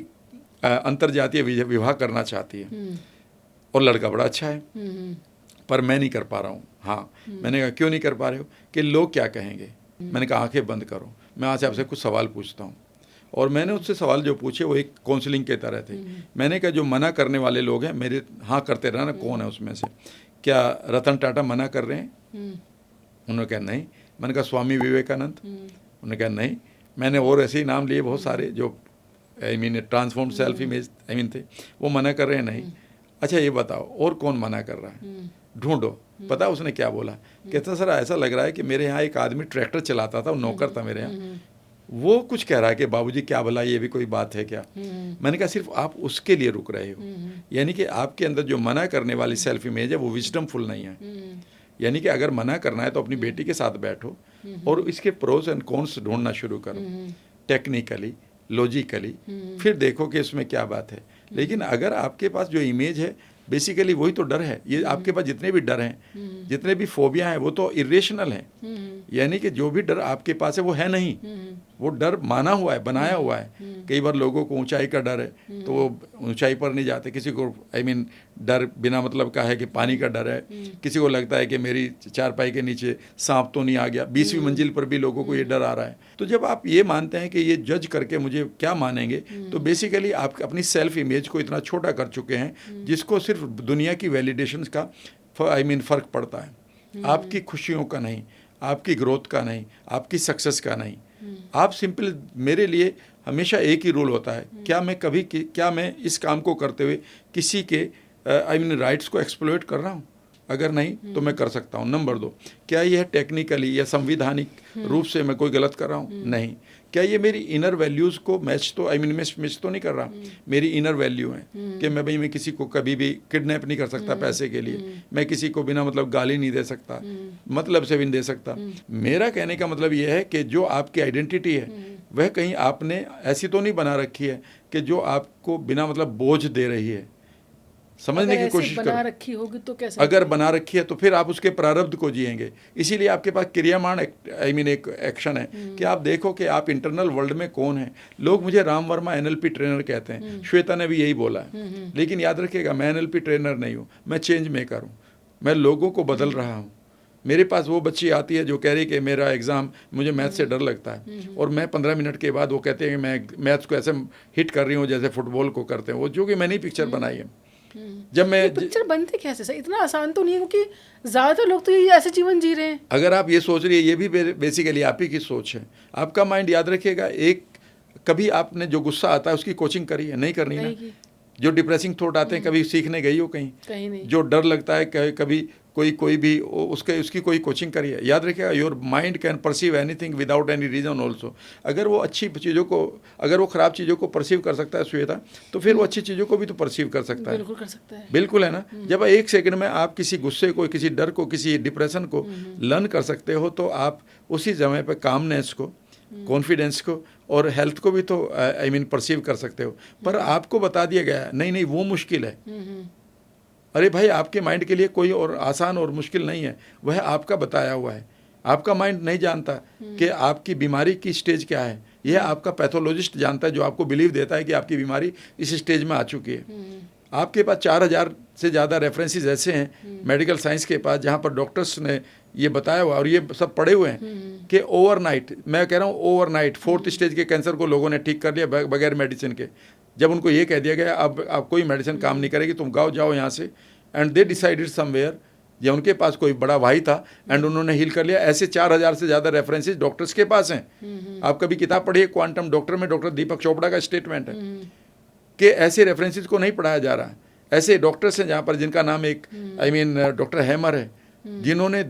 अंतर्जातीय विवाह करना चाहती है और लड़का बड़ा अच्छा है पर मैं नहीं कर पा रहा हूँ। हाँ, मैंने कहा क्यों नहीं कर पा रहे हो? कि लोग क्या कहेंगे। मैंने कहा आंखें बंद करो, मैं आज आपसे कुछ सवाल पूछता हूँ। और मैंने उससे सवाल जो पूछे वो एक काउंसलिंग के तरह थे। मैंने कहा जो मना करने वाले लोग हैं मेरे हाँ करते रहना, कौन है उसमें से? क्या रतन टाटा मना कर रहे हैं? उन्होंने कहा नहीं। मैंने कहा स्वामी विवेकानंद? उन्होंने कहा नहीं। मैंने और ऐसे ही नाम लिए बहुत सारे जो ट्रांसफॉर्म सेल्फ इमेज थे, वो मना कर रहे हैं नहीं। अच्छा ये बताओ और कौन मना कर रहा है, ढूंढो। पता उसने क्या बोला? कहता सर ऐसा लग रहा है कि मेरे यहाँ एक आदमी ट्रैक्टर चलाता था, वो नौकर था मेरे यहाँ, वो कुछ कह रहा है कि बाबूजी क्या भला ये भी कोई बात है क्या? मैंने कहा सिर्फ आप उसके लिए रुक रहे हो, यानी कि आपके अंदर जो मना करने वाली सेल्फ इमेज है वो विजडमफुल नहीं है। यानी कि अगर मना करना है तो अपनी बेटी के साथ बैठो और इसके प्रोस एंड कॉन्स ढूंढना शुरू करो, टेक्निकली, लॉजिकली, फिर देखो कि इसमें क्या बात है। लेकिन अगर आपके पास जो इमेज है बेसिकली वही तो डर है। ये आपके पास जितने भी डर हैं, जितने भी फोबिया हैं, वो तो इरेशनल हैं। यानी कि जो भी डर आपके पास है वो है नहीं, वो डर माना हुआ है, बनाया हुआ है। कई बार लोगों को ऊंचाई का डर है तो वो ऊंचाई पर नहीं जाते। किसी को डर बिना मतलब का है कि पानी का डर है। किसी को लगता है कि मेरी चारपाई के नीचे सांप तो नहीं आ गया। 20वीं मंजिल पर भी लोगों को ये डर आ रहा है। तो जब आप ये मानते हैं कि ये जज करके मुझे क्या मानेंगे, तो बेसिकली आप अपनी सेल्फ इमेज को इतना छोटा कर चुके हैं जिसको सिर्फ दुनिया की वैलिडेशंस का फ़र्क पड़ता है। आपकी खुशियों का नहीं, आपकी ग्रोथ का नहीं, आपकी सक्सेस का नहीं। आप सिंपल, मेरे लिए हमेशा एक ही रूल होता है, क्या मैं इस काम को करते हुए किसी के राइट्स को एक्सप्लॉइट कर रहा हूँ? अगर नहीं तो मैं कर सकता हूँ। नंबर 2, क्या यह टेक्निकली या संविधानिक रूप से मैं कोई गलत कर रहा हूँ? नहीं। क्या ये मेरी इनर वैल्यूज़ को मैच तो नहीं कर रहा? मेरी इनर वैल्यू है कि मैं किसी को कभी भी किडनैप नहीं कर सकता पैसे के लिए, मैं किसी को बिना मतलब गाली नहीं दे सकता, मतलब से भी नहीं दे सकता। मेरा कहने का मतलब ये है कि जो आपकी आइडेंटिटी है वह कहीं आपने ऐसी तो नहीं बना रखी है कि जो आपको बिना मतलब बोझ दे रही है। समझने की कोशिश करो। बना रखी होगी तो कैसे? अगर बना रखी है तो फिर आप उसके प्रारब्ध को जिएंगे। इसीलिए आपके पास क्रियामान एक एक्शन है कि आप देखो कि आप इंटरनल वर्ल्ड में कौन है। लोग मुझे राम वर्मा NLP ट्रेनर कहते हैं, श्वेता ने भी यही बोला है। लेकिन याद रखिएगा मैं NLP ट्रेनर नहीं हूँ, मैं चेंज मेकर हूँ। मैं लोगों को बदल रहा हूँ, मेरे पास वो बच्ची आती है जो कह रही है कि मेरा एग्ज़ाम, मुझे मैथ से डर लगता है, और मैं 15 मिनट के बाद वो कहते हैं कि मैं मैथ्स को ऐसे हिट कर रही हूँ जैसे फुटबॉल को करते हैं वो, जो कि मैंने ही पिक्चर बनाई है। जब मैं पिक्चर बनते कैसे सर? इतना आसान तो नहीं है, क्योंकि ज़्यादातर लोग तो ये ऐसे जीवन जी रहे हैं। अगर आप ये सोच रही है, ये भी बेसिकली आप ही की सोच है, आपका माइंड याद रखिएगा। एक कभी आपने जो गुस्सा आता है उसकी कोचिंग करी है? नहीं करनी ना। जो डिप्रेसिंग थॉट आते हैं कभी सीखने गई हो कहीं? कहीं नहीं। जो डर लगता है कभी कोई भी उसकी कोई कोचिंग करी है? याद रखिएगा, your mind can perceive anything without any reason also. अगर वो अच्छी चीज़ों को, अगर वो ख़राब चीज़ों को परसीव कर सकता है श्वेता, तो फिर वो अच्छी चीज़ों को भी तो परसीव कर सकता है। बिल्कुल कर सकता है। बिल्कुल है ना। जब एक सेकंड में आप किसी गुस्से को, किसी डर को, किसी डिप्रेशन को लर्न कर सकते हो, तो आप उसी समय पर कामनेस को, कॉन्फिडेंस को और हेल्थ को भी तो आई मीन परसीव कर सकते हो। पर आपको बता दिया गया नहीं वो मुश्किल है। अरे भाई, आपके माइंड के लिए कोई और आसान और मुश्किल नहीं है, वह आपका बताया हुआ है। आपका माइंड नहीं जानता कि आपकी बीमारी की स्टेज क्या है, यह आपका पैथोलॉजिस्ट जानता है, जो आपको बिलीव देता है कि आपकी बीमारी इस स्टेज में आ चुकी है। आपके पास 4000 से ज़्यादा रेफरेंसेस ऐसे हैं मेडिकल साइंस के पास, जहाँ पर डॉक्टर्स ने ये बताया हुआ और ये सब पढ़े हुए हैं कि ओवरनाइट, मैं कह रहा हूँ ओवरनाइट 4th स्टेज के कैंसर को लोगों ने ठीक कर लिया बगैर मेडिसिन के। जब उनको ये कह दिया गया अब कोई मेडिसिन काम नहीं करेगी, तुम जाओ यहाँ से, एंड दे डिसाइडेड समवेयर, या उनके पास कोई बड़ा भाई था एंड उन्होंने हील कर लिया। ऐसे 4000 से ज़्यादा रेफरेंसेस डॉक्टर्स के पास हैं। आप कभी किताब पढ़िए क्वांटम डॉक्टर में, डॉक्टर दीपक चोपड़ा का स्टेटमेंट है कि ऐसे रेफरेंसेस को नहीं पढ़ाया जा रहा है। ऐसे डॉक्टर्स हैं जहाँ पर, जिनका नाम एक आई मीन डॉक्टर हैमर है, जिन्होंने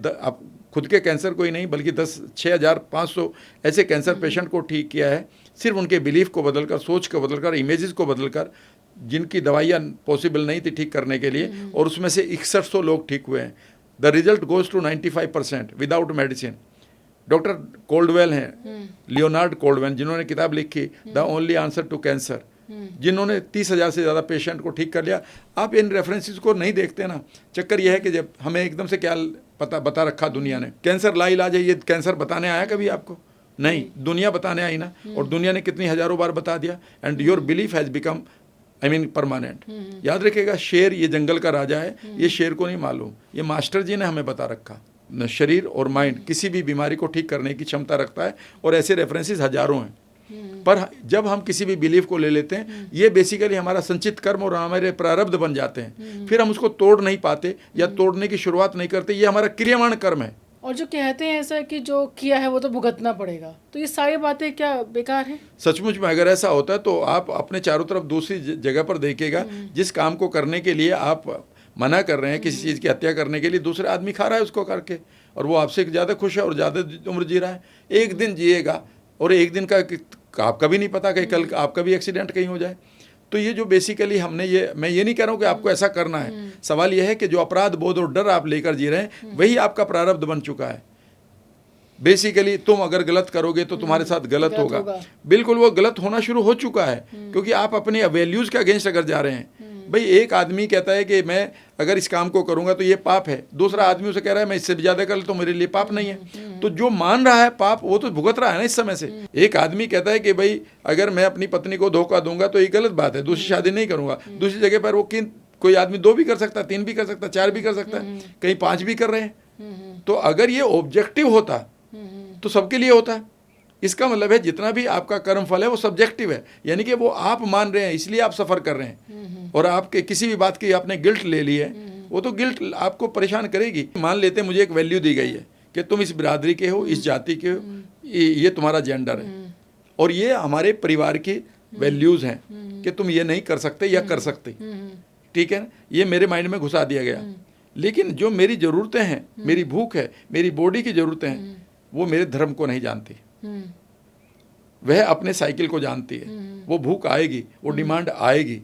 खुद के कैंसर को ही नहीं बल्कि 6,500 ऐसे कैंसर पेशेंट को ठीक किया है, सिर्फ उनके बिलीफ को बदलकर, सोच को बदलकर, इमेजेस को बदलकर, जिनकी दवाइयाँ पॉसिबल नहीं थी ठीक करने के लिए, और उसमें से 6100 लोग ठीक हुए हैं। The result goes to 95% without medicine. Doctor Coldwell हैं, लियोनार्ड कोल्डवेल, जिन्होंने किताब लिखी the only answer to cancer, जिन्होंने 30,000 से ज़्यादा पेशेंट को ठीक कर लिया। आप इन रेफरेंसेस को नहीं देखते ना। चक्कर यह है कि जब हमें एकदम से क्या बता रखा दुनिया ने, कैंसर लाइलाज है, ये कैंसर बताने आया कभी आपको? नहीं, दुनिया बताने आई ना। और दुनिया ने कितनी हज़ारों बार बता दिया, and your belief has become I mean permanent. याद रखिएगा, शेर ये जंगल का राजा है, ये शेर को नहीं मालूम, ये मास्टर जी ने हमें बता रखा। शरीर और माइंड किसी भी बीमारी को ठीक करने की क्षमता रखता है, और ऐसे रेफरेंसेस हजारों हैं। पर जब हम किसी भी बिलीफ को ले लेते हैं, ये बेसिकली हमारा संचित कर्म और हमारे प्रारब्ध बन जाते हैं। फिर हम उसको तोड़ नहीं पाते या तोड़ने की शुरुआत नहीं करते। ये हमारा क्रियामान कर्म है। और जो कहते हैं ऐसा कि जो किया है वो तो भुगतना पड़ेगा, तो ये सारी बातें क्या बेकार हैं? सचमुच में अगर ऐसा होता है तो आप अपने चारों तरफ दूसरी जगह पर देखिएगा, जिस काम को करने के लिए आप मना कर रहे हैं, किसी चीज़ की हत्या करने के लिए, दूसरा आदमी खा रहा है उसको करके, और वो आपसे ज़्यादा खुश है और ज़्यादा उम्र जी रहा है। एक दिन जिएगा, और एक दिन का आपका भी नहीं पता कि कल आपका भी एक्सीडेंट कहीं हो जाए। तो ये जो बेसिकली हमने मैं ये नहीं कह रहा हूँ कि आपको ऐसा करना है। सवाल यह है कि जो अपराध बोध और डर आप लेकर जी रहे हैं, वही आपका प्रारब्ध बन चुका है। बेसिकली तुम अगर गलत करोगे तो तुम्हारे साथ गलत होगा। बिल्कुल, वो गलत होना शुरू हो चुका है, क्योंकि आप अपने वैल्यूज़ के अगेंस्ट अगर जा रहे हैं। भाई, एक आदमी कहता है कि मैं अगर इस काम को करूंगा तो ये पाप है, दूसरा आदमी उसे कह रहा है मैं इससे भी ज़्यादा कर तो मेरे लिए पाप नहीं है। तो जो मान रहा है पाप, वो तो भुगत रहा है ना इस समय से। एक आदमी कहता है कि भाई अगर मैं अपनी पत्नी को धोखा दूंगा तो ये गलत बात है, दूसरी शादी नहीं करूंगा। दूसरी जगह पर वो कोई आदमी 2 भी कर सकता है, 3 भी कर सकता है, 4 भी कर सकता है, कहीं 5 भी कर रहे हैं। तो अगर ये ऑब्जेक्टिव होता तो सबके लिए होता। इसका मतलब है जितना भी आपका कर्म फल है वो सब्जेक्टिव है, यानी कि वो आप मान रहे हैं इसलिए आप सफ़र कर रहे हैं। और आपके किसी भी बात की आपने गिल्ट ले ली है, वो तो गिल्ट आपको परेशान करेगी। मान लेते हैं मुझे एक वैल्यू दी गई है कि तुम इस बिरादरी के हो, इस जाति के हो, ये तुम्हारा जेंडर है, और ये हमारे परिवार की वैल्यूज़ हैं कि तुम ये नहीं कर सकते या कर सकते। ठीक है ना, ये मेरे माइंड में घुसा दिया गया। लेकिन जो मेरी ज़रूरतें हैं, मेरी भूख है, मेरी बॉडी की ज़रूरतें हैं, वो मेरे धर्म को नहीं जानती। वह अपने साइकिल को जानती है। वो भूख आएगी, वो डिमांड आएगी।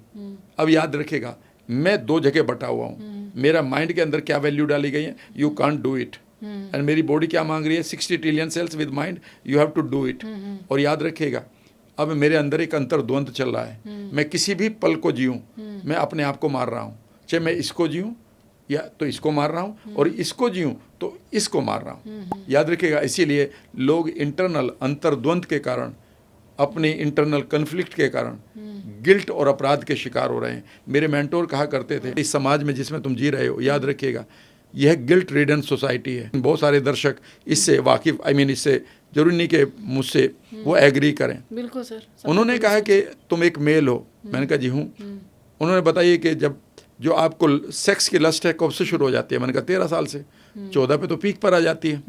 अब याद रखेगा, मैं 2 जगह बटा हुआ हूँ। मेरा माइंड के अंदर क्या वैल्यू डाली गई है, you can't do it, and मेरी बॉडी क्या मांग रही है, 60 trillion cells with mind, you have to do it. और याद रखिएगा, अब मेरे अंदर एक अंतर्द्वंद चल रहा है। मैं किसी भी पल को जीऊँ, मैं अपने आप को मार रहा हूँ। चाहे मैं इसको जीऊँ या तो इसको मार रहा हूँ, और इसको जीऊँ तो इसको मार रहा हूँ। याद रखिएगा, इसीलिए लोग इंटरनल अंतर्द्वंद के कारण, अपने इंटरनल कन्फ्लिक्ट के कारण गिल्ट और अपराध के शिकार हो रहे हैं। मेरे मेंटोर कहा करते थे, इस समाज में जिसमें तुम जी रहे हो, याद रखिएगा, यह गिल्ट रिडन सोसाइटी है। बहुत सारे दर्शक इससे वाकिफ, इससे जरूरी नहीं कि मुझसे वो एग्री करें। बिल्कुल सर। उन्होंने कहा कि तुम एक मेल हो, मैंने कहा जी हूँ। उन्होंने बताइए कि जब जो आपको सेक्स की लस्ट है कब से शुरू हो जाती है? मैंने कहा 13 साल से, 14 पे तो पीक पर आ जाती है।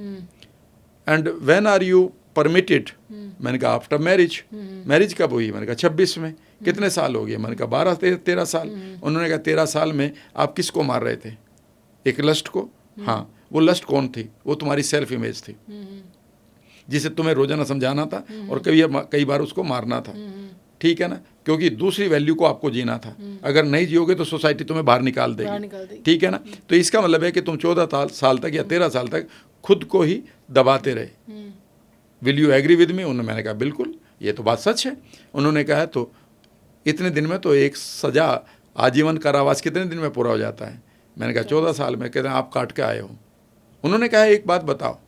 And when are you permitted? मैंने कहा आफ्टर मैरिज। मैरिज कब हुई? मैंने कहा 26 में। कितने साल हो गए? मैंने कहा 12-13 साल। उन्होंने कहा 13 साल में आप किसको मार रहे थे? एक लस्ट को। हाँ, वो लस्ट कौन थी? वो तुम्हारी सेल्फ इमेज थी, जिसे तुम्हें रोजाना समझाना था और कई बार उसको मारना था। ठीक है ना, क्योंकि दूसरी वैल्यू को आपको जीना था। अगर नहीं जियोगे तो सोसाइटी तुम्हें बाहर निकाल देगी। ठीक है ना, तो इसका मतलब है कि तुम 14 साल तक या 13 साल तक खुद को ही दबाते रहे। Will you agree with me? मैंने कहा बिल्कुल, ये तो बात सच है। उन्होंने कहा तो इतने दिन में तो एक सजा आजीवन कारावास कितने दिन में पूरा हो जाता है? मैंने कहा 14 साल में। कहते हैं आप काट के आए हो। उन्होंने कहा एक बात बताओ,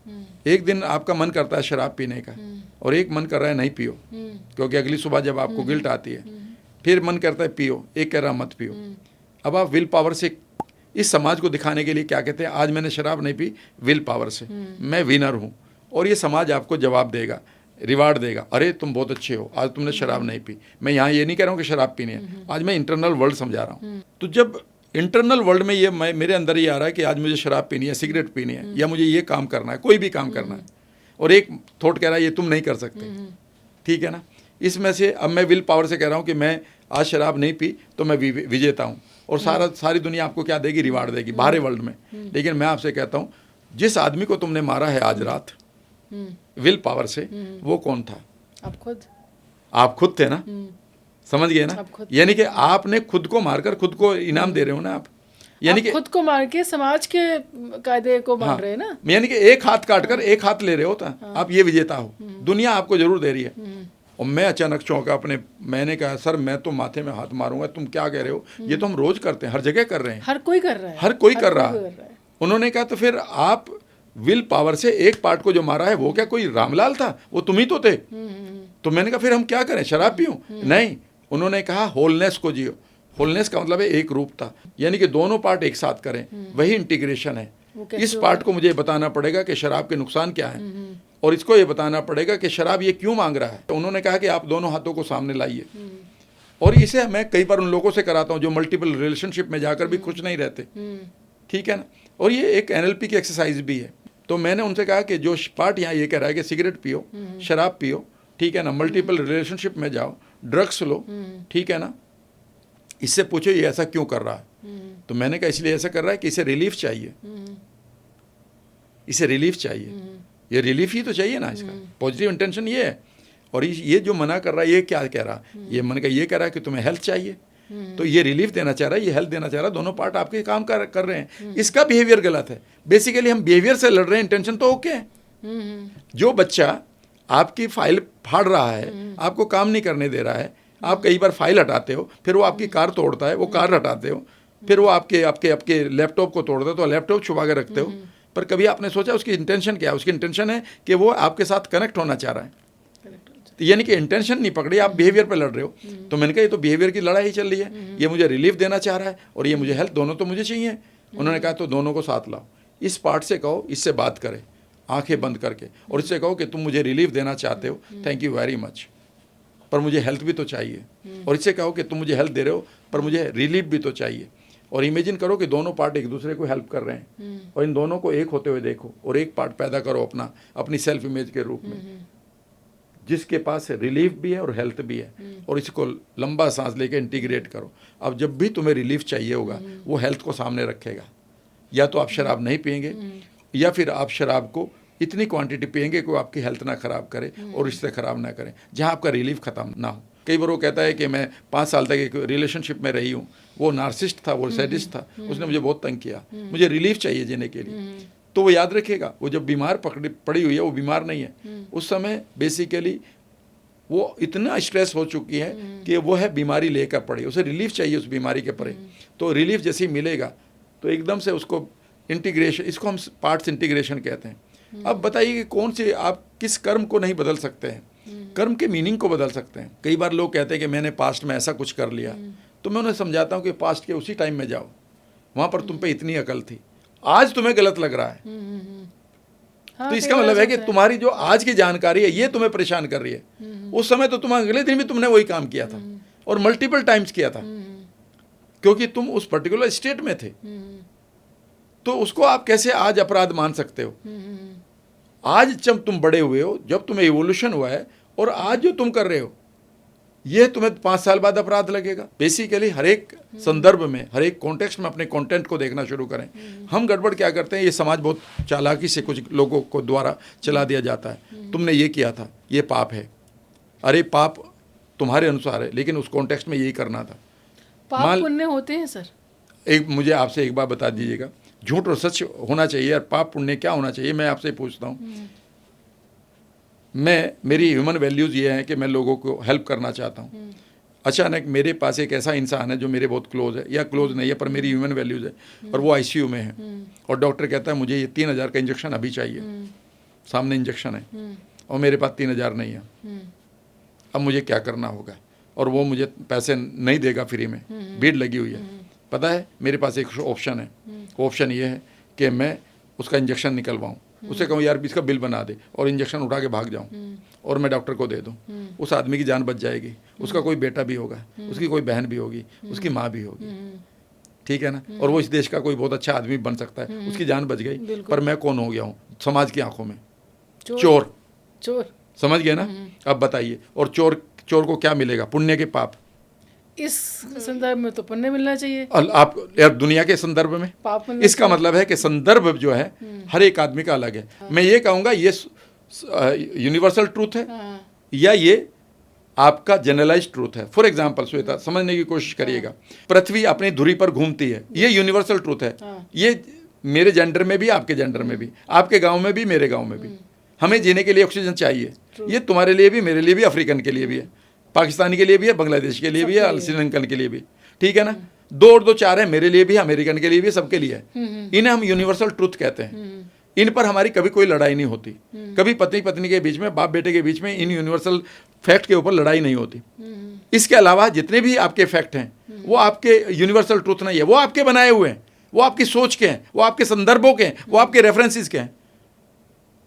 एक दिन आपका मन करता है शराब पीने का और एक मन कर रहा है नहीं पियो, क्योंकि अगली सुबह जब आपको गिल्ट आती है, फिर मन करता है पियो, एक कह रहा मत पियो। अब आप विल पावर से इस समाज को दिखाने के लिए क्या कहते हैं, आज मैंने शराब नहीं पी, विल पावर से मैं विनर हूँ। और ये समाज आपको जवाब देगा, रिवार्ड देगा, अरे तुम बहुत अच्छे हो, आज तुमने शराब नहीं पी। मैं यहाँ ये नहीं कह रहा हूँ कि शराब पीनी है, आज मैं इंटरनल वर्ल्ड समझा रहा हूँ। तो जब इंटरनल वर्ल्ड में ये मेरे अंदर ये आ रहा है कि आज मुझे शराब पीनी है, सिगरेट पीनी है, या मुझे ये काम करना है, कोई भी काम करना है, और एक थॉट कह रहा है ये तुम नहीं कर सकते। ठीक है ना, इसमें से अब मैं विल पावर से कह रहा हूँ कि मैं आज शराब नहीं पी तो मैं विजेता हूँ, और सारी दुनिया आपको क्या देगी? रिवार्ड देगी बाहरी वर्ल्ड में। लेकिन मैं आपसे कहता हूँ, जिस आदमी को तुमने मारा है आज रात विल पावर से, वो कौन था? आप खुद थे ना। समझ गए ना? यानी कि आपने खुद को मारकर खुद को इनाम दे रहे हो ना आप। यानी कि खुद को मार के समाज के कायदे को मान रहे हैं ना। यानी कि एक हाथ काट कर एक हाथ ले रहे होता। आप ये विजेता हो, दुनिया आपको जरूर दे रही है। और मैं अचानक चौंका अपने, मैंने कहा सर मैं तो माथे में हाथ मारूंगा, तुम क्या कह रहे हो? ये तो हम रोज करते हैं, हर जगह कर रहे हैं, हर कोई कर रहा है, हर कोई कर रहा है। उन्होंने कहा तो फिर आप विल पावर से एक पार्ट को जो मारा है वो क्या कोई रामलाल था? वो तुम ही तो थे। तो मैंने कहा फिर हम क्या करें, शराब पीऊं? नहीं, उन्होंने कहा होलनेस को जियो। होलनेस का मतलब है एक रूपता, यानी कि दोनों पार्ट एक साथ करें, वही इंटीग्रेशन है। इस पार्ट को मुझे बताना पड़ेगा कि शराब के नुकसान क्या है, और इसको ये बताना पड़ेगा कि शराब ये क्यों मांग रहा है। तो उन्होंने कहा कि आप दोनों हाथों को सामने लाइए, और इसे मैं कई बार उन लोगों से कराता हूँ जो मल्टीपल रिलेशनशिप में जाकर भी खुश नहीं रहते। ठीक है ना, और ये एक NLP की एक्सरसाइज भी है। तो मैंने उनसे कहा कि जो पार्ट यहाँ ये कह रहा है कि सिगरेट पियो, शराब पियो, ठीक है ना, मल्टीपल रिलेशनशिप में जाओ, ड्रग्स लो, ठीक है ना, इससे पूछो ये ऐसा क्यों कर रहा है। तो मैंने कहा इसलिए ऐसा कर रहा है कि इसे रिलीफ चाहिए, इसे रिलीफ चाहिए। ये रिलीफ ही तो चाहिए ना, इसका पॉजिटिव इंटेंशन ये है। और ये जो मना कर रहा है ये क्या कह रहा है? ये मैंने कहा ये कह रहा है कि तुम्हें हेल्थ चाहिए, तो ये रिलीफ देना चाह रहा है, ये हेल्थ देना चाह रहा है। दोनों पार्ट आपके काम कर रहे हैं। इसका बिहेवियर गलत है। बेसिकली हम बिहेवियर से लड़ रहे हैं, इंटेंशन तो ओके है। जो बच्चा आपकी फाइल फाड़ रहा है, आपको काम नहीं करने दे रहा है, आप कई बार फाइल हटाते हो, फिर वो आपकी कार तोड़ता है, वो कार हटाते हो, फिर वो आपके लैपटॉप को तोड़ता है, तो लैपटॉप छुपा के रखते हो। पर कभी आपने सोचा उसकी इंटेंशन क्या है? उसकी इंटेंशन है कि वो आपके साथ कनेक्ट होना चाह रहा है। तो यानी कि इंटेंशन नहीं पकड़ी, आप बिहेवियर पे लड़ रहे हो। तो मैंने कहा ये तो बिहेवियर की लड़ाई चल रही है। ये मुझे रिलीफ देना चाह रहा है और ये मुझे हेल्थ, दोनों तो मुझे चाहिए। उन्होंने कहा तो दोनों को साथ लाओ, इस पार्ट से कहो इससे बात करें आंखें बंद करके, और इससे कहो कि तुम मुझे रिलीफ देना चाहते हो, थैंक यू वेरी मच, पर मुझे हेल्थ भी तो चाहिए। और इससे कहो कि तुम मुझे हेल्थ दे रहे हो पर मुझे रिलीफ भी तो चाहिए। और इमेजिन करो कि दोनों पार्ट एक दूसरे को हेल्प कर रहे हैं, और इन दोनों को एक होते हुए देखो, और एक पार्ट पैदा करो अपनी सेल्फ इमेज के रूप में, जिसके पास रिलीफ भी है और हेल्थ भी है, और इसको लंबा सांस लेके इंटीग्रेट करो। अब जब भी तुम्हें रिलीफ चाहिए होगा वो हेल्थ को सामने रखेगा। या तो आप शराब नहीं पिएंगे, या फिर आप शराब को इतनी क्वांटिटी पिएंगे कि वो आपकी हेल्थ ना खराब करे और रिश्ते खराब ना करें, जहाँ आपका रिलीफ खत्म ना हो। कई बार वो कहता है कि मैं 5 साल तक एक रिलेशनशिप में रही हूँ, वो नार्सिस्ट था, वो सैडिस्ट था, उसने मुझे बहुत तंग किया, मुझे रिलीफ चाहिए जीने के लिए। तो वो याद रखेगा, वो जब बीमार पड़ी हुई है, वो बीमार नहीं है, उस समय बेसिकली वो इतना स्ट्रेस हो चुकी है कि वो है बीमारी लेकर पड़ी, उसे रिलीफ चाहिए उस बीमारी के परे। तो रिलीफ जैसे ही मिलेगा तो एकदम से उसको इंटीग्रेशन, इसको हम पार्ट्स इंटीग्रेशन कहते हैं। अब बताइए कि कौन से आप किस कर्म को नहीं बदल सकते हैं, कर्म के मीनिंग को बदल सकते हैं। कई बार लोग कहते हैं कि मैंने पास्ट में ऐसा कुछ कर लिया, तो मैं उन्हें समझाता हूँ कि पास्ट के उसी टाइम में जाओ, वहाँ पर तुम पे इतनी अकल थी, आज तुम्हें गलत लग रहा है। हाँ, तो इसका मतलब है कि तुम्हारी जो आज की जानकारी है ये तुम्हें परेशान कर रही है। उस समय तो तुम अगले दिन भी तुमने वही काम किया था और मल्टीपल टाइम्स किया था, क्योंकि तुम उस पर्टिकुलर स्टेट में थे। तो उसको आप कैसे आज अपराध मान सकते हो? आज जब तुम बड़े हुए हो, जब तुम्हें इवोल्यूशन हुआ है, और आज जो तुम कर रहे हो ये तुम्हें 5 साल बाद अपराध लगेगा। बेसिकली हर एक संदर्भ में, हर एक कॉन्टेक्स्ट में अपने कंटेंट को देखना शुरू करें। हम गड़बड़ क्या करते हैं, ये समाज बहुत चालाकी से कुछ लोगों को द्वारा चला दिया जाता है। तुमने ये किया था, ये पाप है। अरे पाप तुम्हारे अनुसार है, लेकिन उस कॉन्टेक्स्ट में यही करना था। पाप पुण्य होते हैं सर? मुझे आपसे एक बात बता दीजिएगा, झूठ और सच होना चाहिए और पाप पुण्य क्या होना चाहिए? मैं आपसे पूछता हूँ। मेरी ह्यूमन वैल्यूज़ ये हैं कि मैं लोगों को हेल्प करना चाहता हूँ। अचानक मेरे पास एक ऐसा इंसान है जो मेरे बहुत क्लोज है, या क्लोज नहीं है पर मेरी ह्यूमन वैल्यूज़ है, और वो आईसीयू में है, और डॉक्टर कहता है मुझे ये 3000 का इंजेक्शन अभी चाहिए, सामने इंजेक्शन है और मेरे पास 3000 नहीं है। अब मुझे क्या करना होगा? और वो मुझे पैसे नहीं देगा फ्री में, भीड़ लगी हुई है। पता है मेरे पास एक ऑप्शन है, ऑप्शन ये है कि मैं उसका इंजेक्शन निकलवाऊँ, उसे कहूँ यार इसका बिल बना दे, और इंजेक्शन उठा के भाग जाऊँ और मैं डॉक्टर को दे दूँ। उस आदमी की जान बच जाएगी। उसका कोई बेटा भी होगा, उसकी कोई बहन भी होगी, उसकी माँ भी होगी, ठीक है ना? और वो इस देश का कोई बहुत अच्छा आदमी बन सकता है, उसकी जान बच गई। पर मैं कौन हो गया हूँ समाज की आंखों में? चोर। समझ गए ना? अब बताइए, और चोर को क्या मिलेगा? पुण्य के पाप। इस संदर्भ में तो पुण्य मिलना चाहिए। आप यार दुनिया के संदर्भ में पाप मिलना इसका मतलब है कि संदर्भ जो है हर एक आदमी का अलग है। मैं ये कहूँगा ये यूनिवर्सल ट्रूथ है, या ये आपका जनरलाइज्ड ट्रूथ है। फॉर एग्जाम्पल श्वेता, समझने की कोशिश करिएगा, पृथ्वी अपनी धुरी पर घूमती है, ये यूनिवर्सल ट्रूथ है। ये मेरे जेंडर में भी, आपके जेंडर में भी, आपके गाँव में भी, मेरे गाँव में भी। हमें जीने के लिए ऑक्सीजन चाहिए। ये तुम्हारे लिए भी, मेरे लिए भी, अफ्रीकन के लिए भी है, पाकिस्तानी के लिए भी है, बांग्लादेश के लिए भी है, श्रीलंकन के लिए भी, ठीक है ना? 2 और 2 4 है, मेरे लिए भी, अमेरिकन के लिए भी, सबके लिए है। इन्हें हम यूनिवर्सल ट्रूथ कहते हैं। इन पर हमारी कभी कोई लड़ाई नहीं होती, कभी पत्नी पत्नी के बीच में, बाप बेटे के बीच में इन यूनिवर्सल फैक्ट के ऊपर लड़ाई नहीं होती। इसके अलावा जितने भी आपके फैक्ट हैं वो आपके यूनिवर्सल ट्रूथ नहीं है, वो आपके बनाए हुए हैं, वो आपकी सोच के हैं, वो आपके संदर्भों के हैं, वो आपके रेफरेंसेस के हैं।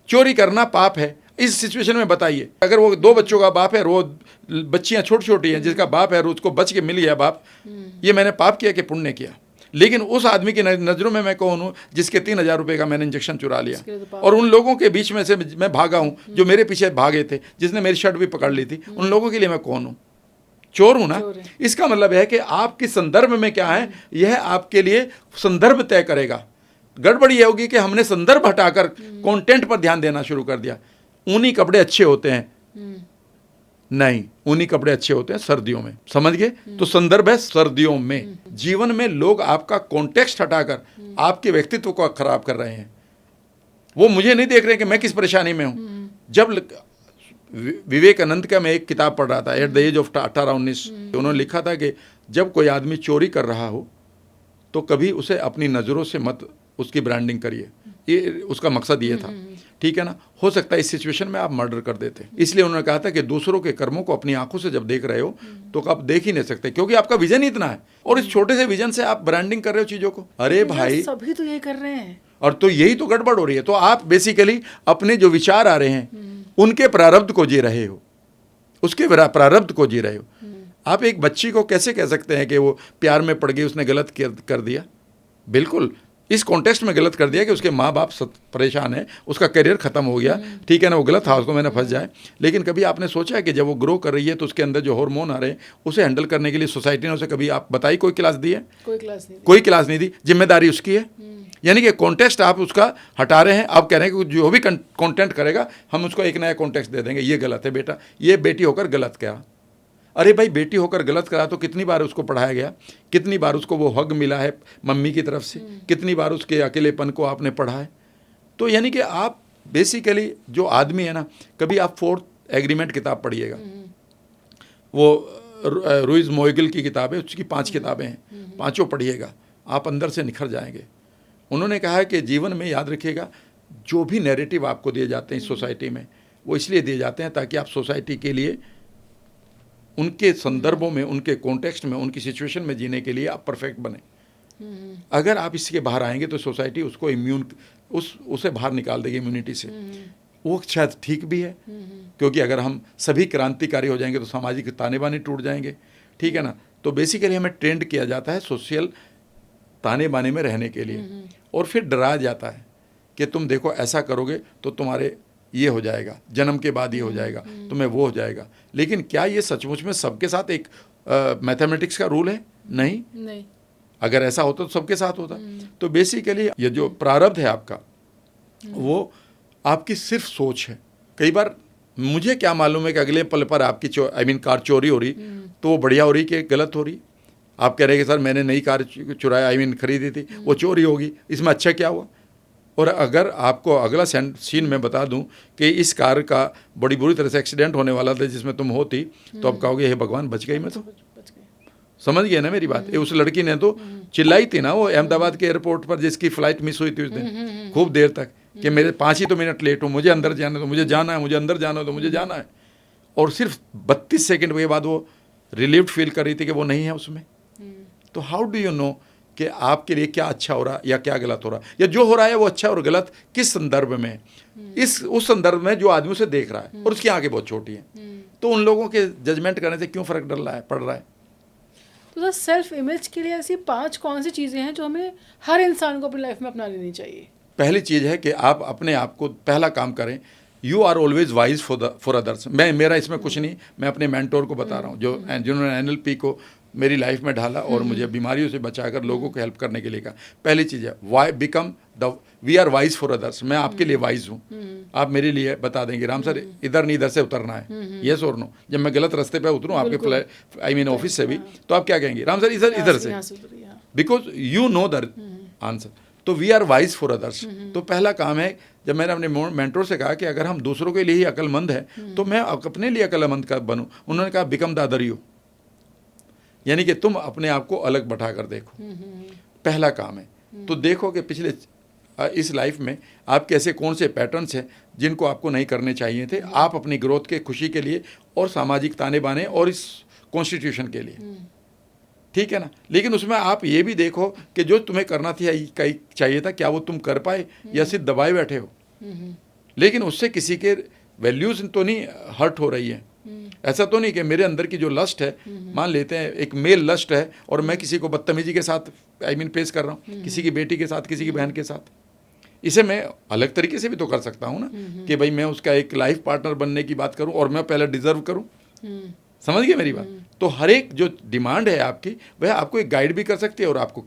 चोरी करना पाप है इस सिचुएशन में। बताइए, अगर वो 2 बच्चों का बाप है और वो बच्चियां छोटी छोटी हैं, जिसका बाप है और उसको बच के मिल गया बाप, ये मैंने पाप किया कि पुण्य किया? लेकिन उस आदमी की नज़रों में मैं कौन हूँ जिसके 3000 रुपये का मैंने इंजेक्शन चुरा लिया, और उन लोगों के बीच में से मैं भागा हूँ जो मेरे पीछे भागे थे, जिसने मेरी शर्ट भी पकड़ ली थी, उन लोगों के लिए मैं कौन हूँ? चोर हूँ ना? इसका मतलब है कि आपके संदर्भ में क्या है, यह आपके लिए संदर्भ तय करेगा। गड़बड़ी यह होगी कि हमने संदर्भ हटाकर कंटेंट पर ध्यान देना शुरू कर दिया। ऊनी कपड़े अच्छे होते हैं, नहीं, ऊनी कपड़े अच्छे होते हैं सर्दियों में, समझ गए? तो संदर्भ है सर्दियों में। जीवन में लोग आपका कॉन्टेक्स्ट हटाकर आपके व्यक्तित्व को खराब कर रहे हैं। वो मुझे नहीं देख रहे कि मैं किस परेशानी में हूँ। जब विवेकानंद का मैं एक किताब पढ़ रहा था, एट द एज ऑफ 18-19, उन्होंने लिखा था कि जब कोई आदमी चोरी कर रहा हो तो कभी उसे अपनी नज़रों से मत उसकी ब्रांडिंग करिए। ये उसका मकसद ये था, ठीक है ना? हो सकता है इस सिचुएशन में आप मर्डर कर देते। इसलिए उन्होंने कहा था कि दूसरों के कर्मों को अपनी आंखों से जब देख रहे हो तो आप देख ही नहीं सकते, क्योंकि आपका विजन इतना है, और इस छोटे से विजन से आप ब्रांडिंग कर रहे हो चीज़ों को। अरे भाई, सभी तो ये कर रहे हैं, और तो यही तो गड़बड़ हो रही है। तो आप बेसिकली अपने जो विचार आ रहे हैं उनके प्रारब्ध को जी रहे हो, उसके प्रारब्ध को जी रहे हो। आप एक बच्ची को कैसे कह सकते हैं कि वो प्यार में पड़ गई, उसने गलत कर दिया? बिल्कुल इस कॉन्टेक्स्ट में गलत कर दिया कि उसके माँ बाप परेशान है, उसका करियर खत्म हो गया, ठीक है ना? वो गलत था, उसको मैंने फंस जाए। लेकिन कभी आपने सोचा है कि जब वो ग्रो कर रही है तो उसके अंदर जो हार्मोन आ रहे हैं उसे हैंडल करने के लिए सोसाइटी ने उसे कभी आप बताई, कोई क्लास दी है? कोई क्लास नहीं दी। जिम्मेदारी उसकी है। यानी कि कॉन्टेक्स्ट आप उसका हटा रहे हैं। आप कह रहे हैं कि जो भी कॉन्टेंट करेगा हम उसको एक नया कॉन्टेक्स्ट दे देंगे, ये गलत है बेटा, ये बेटी होकर गलत किया। अरे भाई, बेटी होकर गलत करा तो कितनी बार उसको पढ़ाया गया, कितनी बार उसको वो हग मिला है मम्मी की तरफ से, कितनी बार उसके अकेलेपन को आपने पढ़ा है? तो यानी कि आप बेसिकली जो आदमी है ना, कभी आप 4th एग्रीमेंट किताब पढ़िएगा, वो रुइज मोइगल की किताब है, उसकी 5 किताबें हैं, 5 पढ़िएगा, आप अंदर से निखर जाएंगे। उन्होंने कहा है कि जीवन में याद रखिएगा, जो भी नैरेटिव आपको दिए जाते हैं इस सोसाइटी में, वो इसलिए दिए जाते हैं ताकि आप सोसाइटी के लिए उनके संदर्भों में, उनके कॉन्टेक्स्ट में, उनकी सिचुएशन में जीने के लिए आप परफेक्ट बने। अगर आप इसके बाहर आएंगे तो सोसाइटी उसको उसे बाहर निकाल देगी इम्यूनिटी से। वो शायद ठीक भी है, क्योंकि अगर हम सभी क्रांतिकारी हो जाएंगे तो सामाजिक ताने बाने टूट जाएंगे, ठीक है ना। तो बेसिकली हमें ट्रेंड किया जाता है सोशल ताने बाने में रहने के लिए, और फिर डराया जाता है कि तुम देखो ऐसा करोगे तो तुम्हारे ये हो जाएगा, जन्म के बाद ये हो जाएगा, तुम्हें वो हो जाएगा। लेकिन क्या ये सचमुच में सबके साथ एक मैथमेटिक्स का रूल है? नहीं। अगर ऐसा होता तो सबके साथ होता। तो बेसिकली ये जो प्रारब्ध है आपका, वो आपकी सिर्फ सोच है। कई बार मुझे क्या मालूम है कि अगले पल पर आपकी कार चोरी हो रही, तो वो बढ़िया हो रही कि गलत हो रही। आप कह रहे हैं कि सर मैंने नई कार चुराया, खरीदी थी, वो चोरी होगी, इसमें अच्छा क्या हुआ? और अगर आपको अगला सीन में बता दूं कि इस कार का बड़ी बुरी तरह से एक्सीडेंट होने वाला था जिसमें तुम होती, तो आप कहोगे हे भगवान बच गई मैं तो। समझ गए ना मेरी बात? उस लड़की ने तो चिल्लाई थी ना, वो अहमदाबाद के एयरपोर्ट पर जिसकी फ्लाइट मिस हुई थी उस दिन खूब देर तक, कि मेरे 5 ही तो मिनट लेट हूँ, मुझे अंदर जाना है तो मुझे जाना है, मुझे अंदर जाना है तो मुझे जाना है। और सिर्फ 32 सेकंड के बाद वो रिलीव्ड फील कर रही थी कि वो नहीं है उसमें। तो हाउ डू यू नो कि आपके लिए क्या अच्छा हो रहा है या क्या गलत हो रहा है, या जो हो रहा है वो अच्छा और गलत किस संदर्भ में है? उस संदर्भ में जो आदमी उसे देख रहा है और उसकी आंखें बहुत छोटी हैं, तो उन लोगों के जजमेंट करने से क्यों फर्क पड़ रहा है? तो सेल्फ इमेज के लिए ऐसी 5 कौन सी चीज़ें हैं जो हमें हर इंसान को अपनी लाइफ में अपना लेनी चाहिए? पहली चीज़ है कि आप अपने आप को पहला काम करें, you are always wise for others. मेरा इसमें कुछ नहीं, मैं अपने मेंटोर को बता रहा हूँ जिन्होंने NLP को मेरी लाइफ में ढाला और मुझे बीमारियों से बचाकर लोगों को हेल्प करने के लिए कहा। पहली चीज़ है we are wise for others. मैं आपके लिए वाइज हूँ, आप मेरे लिए बता देंगे राम सर इधर नहीं इधर से उतरना है, यस और नो। जब मैं गलत रास्ते पे उतरूँ आपके ऑफिस से भी, तो आप क्या कहेंगे? राम सर इधर से, because you know the answer. तो we are wise for others. तो पहला काम है, जब मैंने अपने मेंटोर से कहा कि अगर हम दूसरों के लिए ही अक्लमंद है तो मैं अपने लिए अक्लमंद का बनूं, उन्होंने कहा बिकम द अदर यू, यानी कि तुम अपने आप को अलग बैठा कर देखो। पहला काम है। तो देखो कि पिछले इस लाइफ में आपके ऐसे कौन से पैटर्न्स हैं जिनको आपको नहीं करने चाहिए थे, आप अपनी ग्रोथ के खुशी के लिए और सामाजिक ताने बाने और इस कॉन्स्टिट्यूशन के लिए, ठीक है ना। लेकिन उसमें आप ये भी देखो कि जो तुम्हें करना चाहिए था, क्या वो तुम कर पाए या सिर्फ दबाए बैठे हो? लेकिन उससे किसी के वैल्यूज तो नहीं हर्ट हो रही है। ऐसा तो नहीं कि मेरे अंदर की जो लस्ट है, मान लेते हैं एक मेल लस्ट है और मैं किसी को बदतमीजी के साथ पेश कर रहा हूँ, किसी की बेटी के साथ, किसी की बहन के साथ। इसे मैं अलग तरीके से भी तो कर सकता हूँ ना, कि भाई मैं उसका एक लाइफ पार्टनर बनने की बात करूँ और मैं पहले डिजर्व करूँ। समझ गए मेरी बात? तो हर एक जो डिमांड है आपकी, वह आपको एक गाइड भी कर सकती है और आपको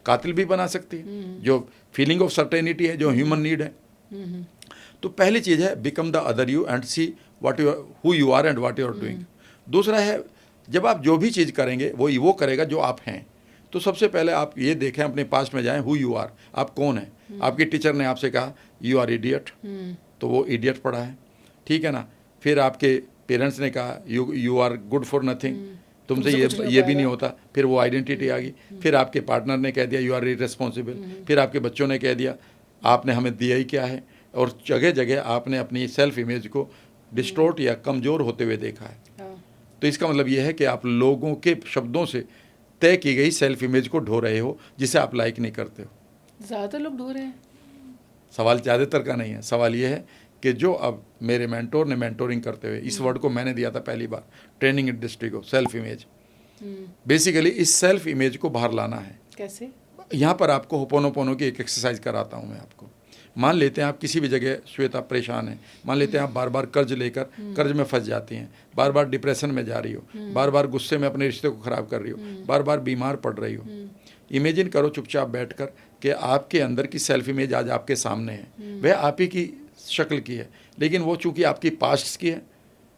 कातिल भी बना सकती है। जो फीलिंग ऑफ सर्टेनिटी है, जो ह्यूमन नीड है। तो पहली चीज़ है become the other you and see who you are and what you are doing. दूसरा है, जब आप जो भी चीज़ करेंगे वो करेगा जो आप हैं। तो सबसे पहले आप ये देखें, अपने पास में जाएं, हु यू आर, आप कौन हैं। आपके टीचर ने आपसे कहा यू आर इडियट, तो वो इडियट पढ़ा है, ठीक है ना। फिर आपके पेरेंट्स ने कहा you are good for nothing, तुमसे ये भी नहीं होता, फिर वो आइडेंटिटी आ गई। फिर आपके पार्टनर ने कह दिया यू आर इररिस्पॉन्सिबल, फिर आपके बच्चों ने कह दिया आपने हमें दिया ही क्या है। और जगह जगह आपने अपनी सेल्फ इमेज को डिस्टोर्ट या कमज़ोर होते हुए देखा है। तो इसका मतलब ये है कि आप लोगों के शब्दों से तय की गई सेल्फ इमेज को ढो रहे हो, जिसे आप लाइक नहीं करते हो। ज़्यादातर लोग ढो रहे हैं। सवाल ज़्यादातर का नहीं है, सवाल ये है कि जो अब मेरे मेंटोर ने मेंटोरिंग करते हुए, इस वर्ड को मैंने दिया था पहली बार ट्रेनिंग इंडस्ट्री को, सेल्फ इमेज। बेसिकली इस सेल्फ इमेज को बाहर लाना है। कैसे? यहाँ पर आपको होपोनोपोनो की एक एक्सरसाइज कराता हूँ मैं आपको। मान लेते हैं आप किसी भी जगह श्वेता परेशान है, मान लेते हैं आप बार बार कर्ज लेकर कर्ज में फंस जाती हैं, बार बार डिप्रेशन में जा रही हो, बार बार गुस्से में अपने रिश्ते को ख़राब कर रही हो, बार बार बीमार पड़ रही हो। इमेजिन करो चुपचाप बैठकर कि आपके अंदर की सेल्फ इमेज आज आपके सामने है। वह आप ही की शक्ल की है, लेकिन वो चूँकि आपकी पास्ट की है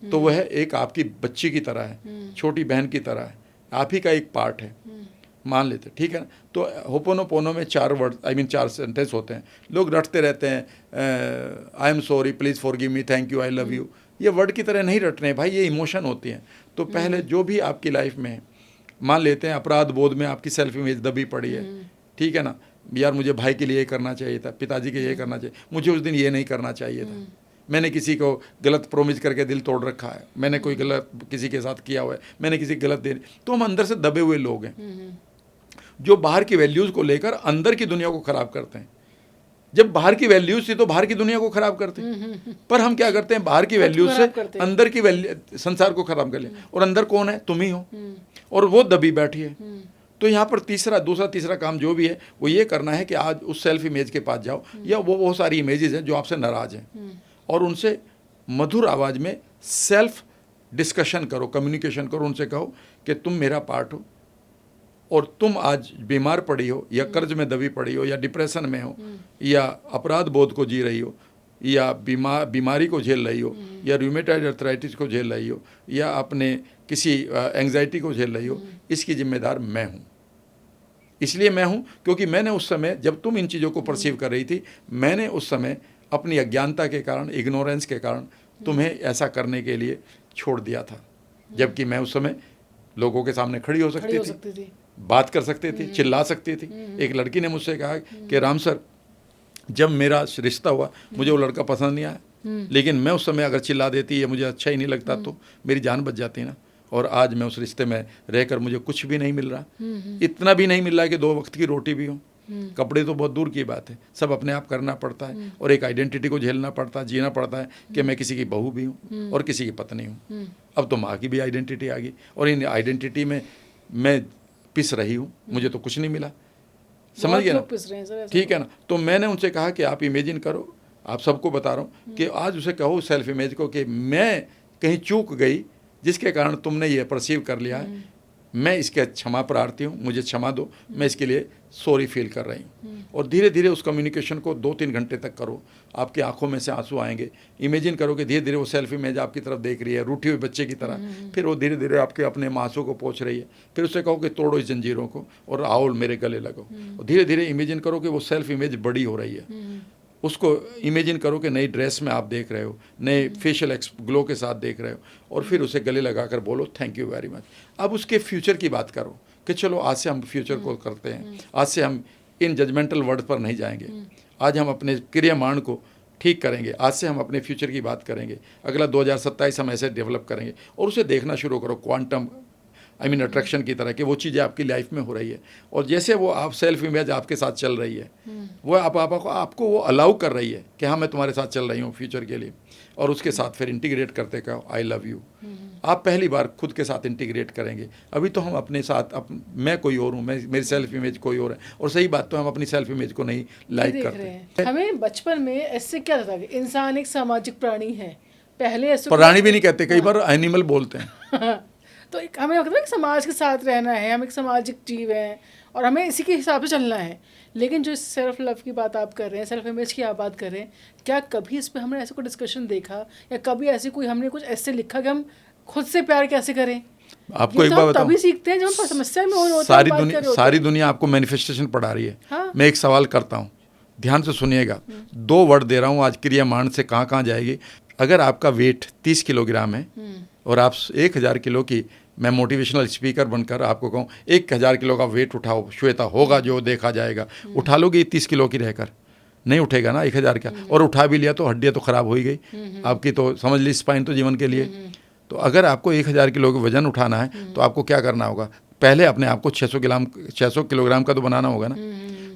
तो वह एक आपकी बच्ची की तरह है, छोटी बहन की तरह है, आप ही का एक पार्ट है, मान लेते, ठीक है ना। तो होपोनोपोनो में 4 वर्ड 4 सेंटेंस होते हैं। लोग रटते रहते हैं, I am sorry, please forgive me, thank you, I love you. ये वर्ड की तरह नहीं रटने हैं भाई, ये इमोशन होती हैं। तो पहले जो भी आपकी लाइफ में है, मान लेते हैं अपराध बोध में आपकी सेल्फ इमेज दबी पड़ी है, ठीक है ना। यार मुझे भाई के लिए ये करना चाहिए था, पिताजी के लिए ये करना चाहिए, मुझे उस दिन ये नहीं करना चाहिए था, मैंने किसी को गलत प्रोमिस करके दिल तोड़ रखा है, मैंने कोई गलत किसी के साथ किया हुआ है, मैंने किसी गलत दे। तो हम अंदर से दबे हुए लोग हैं। जो बाहर की वैल्यूज़ को लेकर अंदर की दुनिया को ख़राब करते हैं। जब बाहर की वैल्यूज थी तो बाहर की दुनिया को खराब करते हैं, पर हम क्या करते हैं, बाहर की वैल्यूज से अंदर की संसार को खराब कर लें। और अंदर कौन है? तुम ही हो, और वो दबी बैठी है। तो यहाँ पर दूसरा तीसरा काम जो भी है वो ये करना है कि आज उस सेल्फ इमेज के पास जाओ, या वो बहुत सारी इमेजेस हैं जो आपसे नाराज़ हैं, और उनसे मधुर आवाज़ में सेल्फ डिस्कशन करो, कम्युनिकेशन करो। उनसे कहो कि तुम मेरा पार्ट हो, और तुम आज बीमार पड़ी हो, या कर्ज में दबी पड़ी हो, या डिप्रेशन में हो, या अपराध बोध को जी रही हो, या बीमारी को झेल रही हो, या रूमेटॉइड आर्थराइटिस को झेल रही हो, या अपने किसी एंग्जाइटी को झेल रही हो, इसकी जिम्मेदार मैं हूँ। इसलिए मैं हूँ क्योंकि मैंने उस समय, जब तुम इन चीज़ों को परसीव कर रही थी, मैंने उस समय अपनी अज्ञानता के कारण, इग्नोरेंस के कारण तुम्हें ऐसा करने के लिए छोड़ दिया था। जबकि मैं उस समय लोगों के सामने खड़ी हो सकती थी, बात कर सकती थी, चिल्ला सकती थी। एक लड़की ने मुझसे कहा कि राम सर, जब मेरा रिश्ता हुआ मुझे वो लड़का पसंद नहीं आया, लेकिन मैं उस समय अगर चिल्ला देती या मुझे अच्छा ही नहीं लगता तो मेरी जान बच जाती ना। और आज मैं उस रिश्ते में रहकर मुझे कुछ भी नहीं मिल रहा, इतना भी नहीं मिल रहा है कि 2 वक्त की रोटी भी हो। कपड़े तो बहुत दूर की बात है, सब अपने आप करना पड़ता है, और एक आइडेंटिटी को झेलना पड़ता है, जीना पड़ता है कि मैं किसी की बहू भी हूँ और किसी की पत्नी हूँ। अब तो माँ की भी आइडेंटिटी आ गई, और इन आइडेंटिटी में मैं पिस रही हूँ, मुझे तो कुछ नहीं मिला। समझ गए ना? ठीक है ना? तो मैंने उनसे कहा कि आप इमेजिन करो, आप सबको बता रहा हूँ कि आज उसे कहो सेल्फ इमेज को कि मैं कहीं चूक गई जिसके कारण तुमने ये परसीव कर लिया है, मैं इसके क्षमा प्रार्थी हूँ, मुझे क्षमा दो, मैं इसके लिए सॉरी फील कर रही हूँ। और धीरे धीरे उस कम्युनिकेशन को 2-3 घंटे तक करो, आपकी आंखों में से आंसू आएंगे। इमेजिन करो कि धीरे धीरे वो सेल्फ इमेज आपकी तरफ देख रही है, रूठी हुई बच्चे की तरह, फिर वो धीरे धीरे आपके अपने आंसू को पोंछ रही है। फिर उससे कहो कि तोड़ो इस जंजीरों को और आओ मेरे गले लगो। और धीरे धीरे इमेजिन करो कि वो सेल्फ इमेज बड़ी हो रही है। उसको इमेजिन करो कि नई ड्रेस में आप देख रहे हो, नए फेशियल ग्लो के साथ देख रहे हो, और फिर उसे गले लगाकर बोलो थैंक यू वेरी मच। अब उसके फ्यूचर की बात करो कि चलो आज से हम फ्यूचर को करते हैं, आज से हम इन जजमेंटल वर्ड पर नहीं जाएंगे, आज हम अपने क्रियामाण को ठीक करेंगे, आज से हम अपने फ्यूचर की बात करेंगे, अगला 2027 हम ऐसे डेवलप करेंगे। और उसे देखना शुरू करो क्वांटम अट्रैक्शन की तरह कि वो चीज़ें आपकी लाइफ में हो रही है, और जैसे वो आप सेल्फ इमेज आपके साथ चल रही है, वो आपको वो अलाउ कर रही है कि हाँ मैं तुम्हारे साथ चल रही हूँ फ्यूचर के लिए। और उसके साथ फिर इंटीग्रेट करते कहो आई लव यू। आप पहली बार खुद के साथ इंटीग्रेट करेंगे। अभी तो हम अपने साथ मैं कोई और हूँ, मेरी सेल्फ इमेज कोई और है, और सही बात तो हम अपनी सेल्फ इमेज को नहीं लाइक करते। हमें बचपन में ऐसे क्या था कि इंसान एक सामाजिक प्राणी है, पहले ऐसे प्राणी भी नहीं कहते, कई बार एनिमल बोलते हैं। तो हमें लगता है कि समाज के साथ रहना है, हम एक सामाजिक जीव हैं और हमें इसी के हिसाब से चलना है। लेकिन जो सेल्फ लव की बात आप कर रहे हैं, सेल्फ इमेज की आप बात कर रहे हैं, क्या कभी इस पर हमने ऐसा कोई डिस्कशन देखा, या कभी ऐसे कोई हमने कुछ ऐसे लिखा कि हम खुद से प्यार कैसे करें? आपको एक बात बताऊं, तभी सीखते हैं जब हम समस्या में हो। सारी दुनिया आपको मैनिफेस्टेशन पढ़ा रही है। हाँ? मैं एक सवाल करता हूँ, ध्यान से सुनिएगा। 2 वर्ड दे रहा हूँ आज, क्रियामाण से कहाँ कहाँ जाएगी। अगर आपका वेट 30 किलोग्राम है और आप 1000 किलो की, मैं मोटिवेशनल स्पीकर बनकर आपको कहूँ 1000 किलो का वेट उठाओ श्वेता, होगा जो देखा जाएगा। उठा लोगे 30 किलो की रहकर? नहीं उठेगा ना 1000 का। और उठा भी लिया तो हड्डियाँ तो ख़राब हो ही गई आपकी, तो समझ ली स्पाइन तो जीवन के लिए। तो अगर आपको 1000 किलो का वजन उठाना है तो आपको क्या करना होगा? पहले अपने आप को 600 किलोग्राम का तो बनाना होगा ना।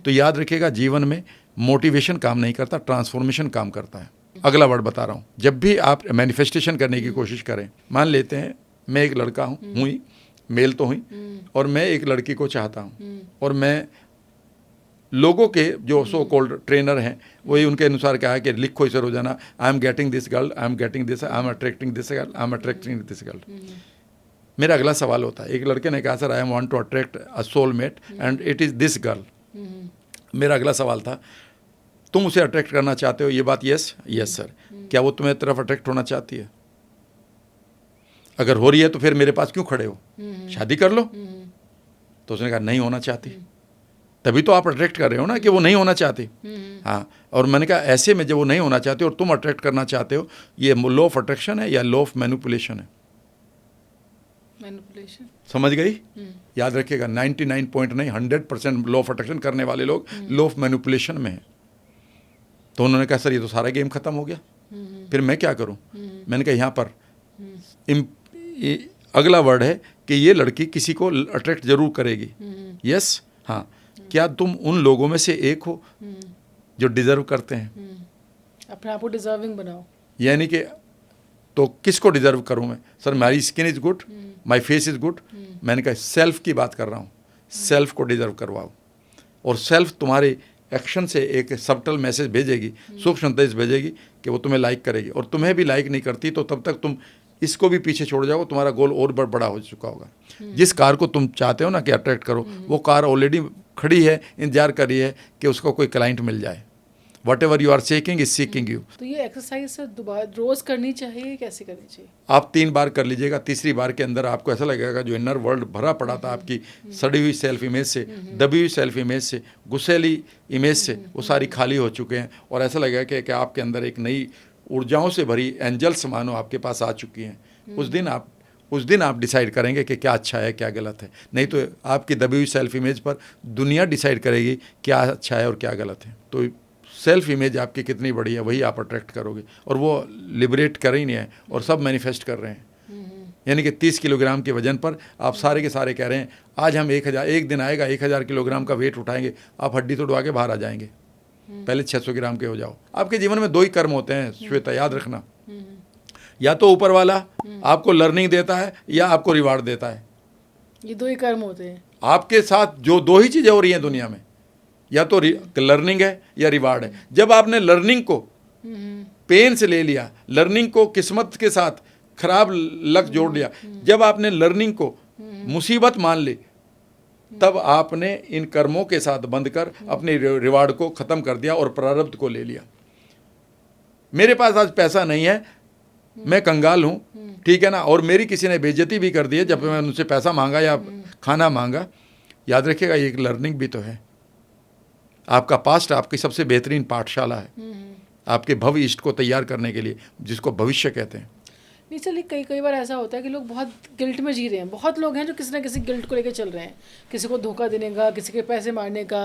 तो याद रखिएगा, जीवन में मोटिवेशन काम नहीं करता, ट्रांसफॉर्मेशन काम करता है। अगला वर्ड बता रहा हूँ, जब भी आप मैनिफेस्टेशन करने की कोशिश करें, मान लेते हैं मैं एक लड़का हूँ, मेल तो हुई, और मैं एक लड़की को चाहता हूँ, और मैं लोगों के जो सो कॉल्ड ट्रेनर हैं वही उनके अनुसार क्या है कि लिखो इसे रोजाना, I am getting this girl, I am getting this, I am attracting this girl, I am attracting this girl. मेरा अगला सवाल होता है, एक लड़के ने कहा sir I am want to attract a soulmate and it is this girl. मेरा अगला सवाल था, तुम उसे अट्रैक्ट करना चाहते हो? ये बात यस सर। क्या वो तुम्हें तरफ अट्रैक्ट होना चाहती है? अगर हो रही है तो फिर मेरे पास क्यों खड़े हो, शादी कर लो। तो उसने कहा नहीं होना चाहती। तभी तो आप अट्रैक्ट कर रहे हो ना कि वो नहीं होना चाहती। हाँ, और मैंने कहा ऐसे में जब वो नहीं होना चाहते और तुम अट्रैक्ट करना चाहते हो, ये लॉ ऑफ अट्रैक्शन है या लॉ ऑफ मैनिपुलेशन है? मैनिपुलेशन। समझ गई? याद रखिएगा, 99.9 100% लॉ ऑफ अट्रैक्शन करने वाले लोग लॉ ऑफ मैनिपुलेशन में है। तो उन्होंने कहा सर ये तो सारा गेम खत्म हो गया, फिर मैं क्या करूं? मैंने कहा यहाँ पर अगला वर्ड है कि ये लड़की किसी को अट्रैक्ट जरूर करेगी। यस, हाँ, क्या तुम उन लोगों में से एक हो जो डिजर्व करते हैं? अपने आप को डिजर्विंग बनाओ। यानी कि तो किसको डिजर्व करूं मैं? Sir my skin is good, my face is good. मैंने कहा सेल्फ की बात कर रहा हूँ, सेल्फ को डिजर्व करवाओ। और सेल्फ तुम्हारे एक्शन से एक सबटल मैसेज भेजेगी, सूक्ष्म संदेश भेजेगी कि वो तुम्हें लाइक करेगी। और तुम्हें भी लाइक नहीं करती तो तब तक तुम इसको भी पीछे छोड़ जाओगे, तुम्हारा गोल और बड़ा हो चुका होगा। जिस कार को तुम चाहते हो ना कि अट्रैक्ट करो, वो कार ऑलरेडी खड़ी है, इंतजार कर रही है कि उसको कोई क्लाइंट मिल जाए। Whatever you are seeking is seeking you. तो ये एक्सरसाइज दोबारा रोज करनी चाहिए, कैसे करनी चाहिए? आप 3 बार कर लीजिएगा, तीसरी बार के अंदर आपको ऐसा लगेगा जो इनर वर्ल्ड भरा पड़ा था आपकी सड़ी हुई सेल्फ इमेज से, दबी हुई सेल्फ इमेज से, गुस्सैली इमेज से, वो सारी खाली हो चुके हैं। और ऐसा लगेगा कि आपके अंदर एक नई ऊर्जाओं से भरी एंजल्स मानो आपके पास आ चुकी हैं। उस दिन आप डिसाइड करेंगे कि क्या अच्छा है क्या गलत है। नहीं तो आपकी दबी हुई सेल्फ इमेज पर दुनिया डिसाइड करेगी क्या अच्छा है और क्या गलत है। तो सेल्फ इमेज आपकी कितनी बड़ी है वही आप अट्रैक्ट करोगे। और वो लिबरेट कर ही नहीं है और सब मैनिफेस्ट कर रहे हैं। यानी कि 30 किलोग्राम के वजन पर आप सारे के सारे कह रहे हैं आज हम 1000, एक दिन आएगा 1000 किलोग्राम का वेट उठाएंगे, आप हड्डी तोड़वा के बाहर आ जाएंगे। पहले 600 ग्राम के हो जाओ। आपके जीवन में 2 ही कर्म होते हैं श्वेता, याद रखना। या तो ऊपर वाला आपको लर्निंग देता है या आपको रिवार्ड देता है। ये 2 ही कर्म होते हैं आपके साथ। जो 2 ही चीज़ें हो रही हैं दुनिया में, या तो लर्निंग है या रिवार्ड है। जब आपने लर्निंग को पेन से ले लिया, लर्निंग को किस्मत के साथ खराब लक जोड़ लिया, जब आपने लर्निंग को मुसीबत मान ली, तब आपने इन कर्मों के साथ बंद कर अपने रिवार्ड को ख़त्म कर दिया और प्रारब्ध को ले लिया। मेरे पास आज पैसा नहीं है, मैं कंगाल हूँ, ठीक है ना, और मेरी किसी ने बेइज्जती भी कर दी है जब मैं उनसे पैसा मांगा या खाना मांगा। याद रखिएगा ये एक लर्निंग भी तो है। आपका पास्ट आपकी सबसे बेहतरीन पाठशाला है आपके भव इष्ट को तैयार करने के लिए, जिसको भविष्य कहते हैं। नहीं चलिए, कई बार ऐसा होता है कि लोग बहुत गिल्ट में जी रहे हैं। बहुत लोग हैं जो किसी ना किसी गिल्ट को लेकर चल रहे हैं, किसी को धोखा देने का, किसी के पैसे मारने का,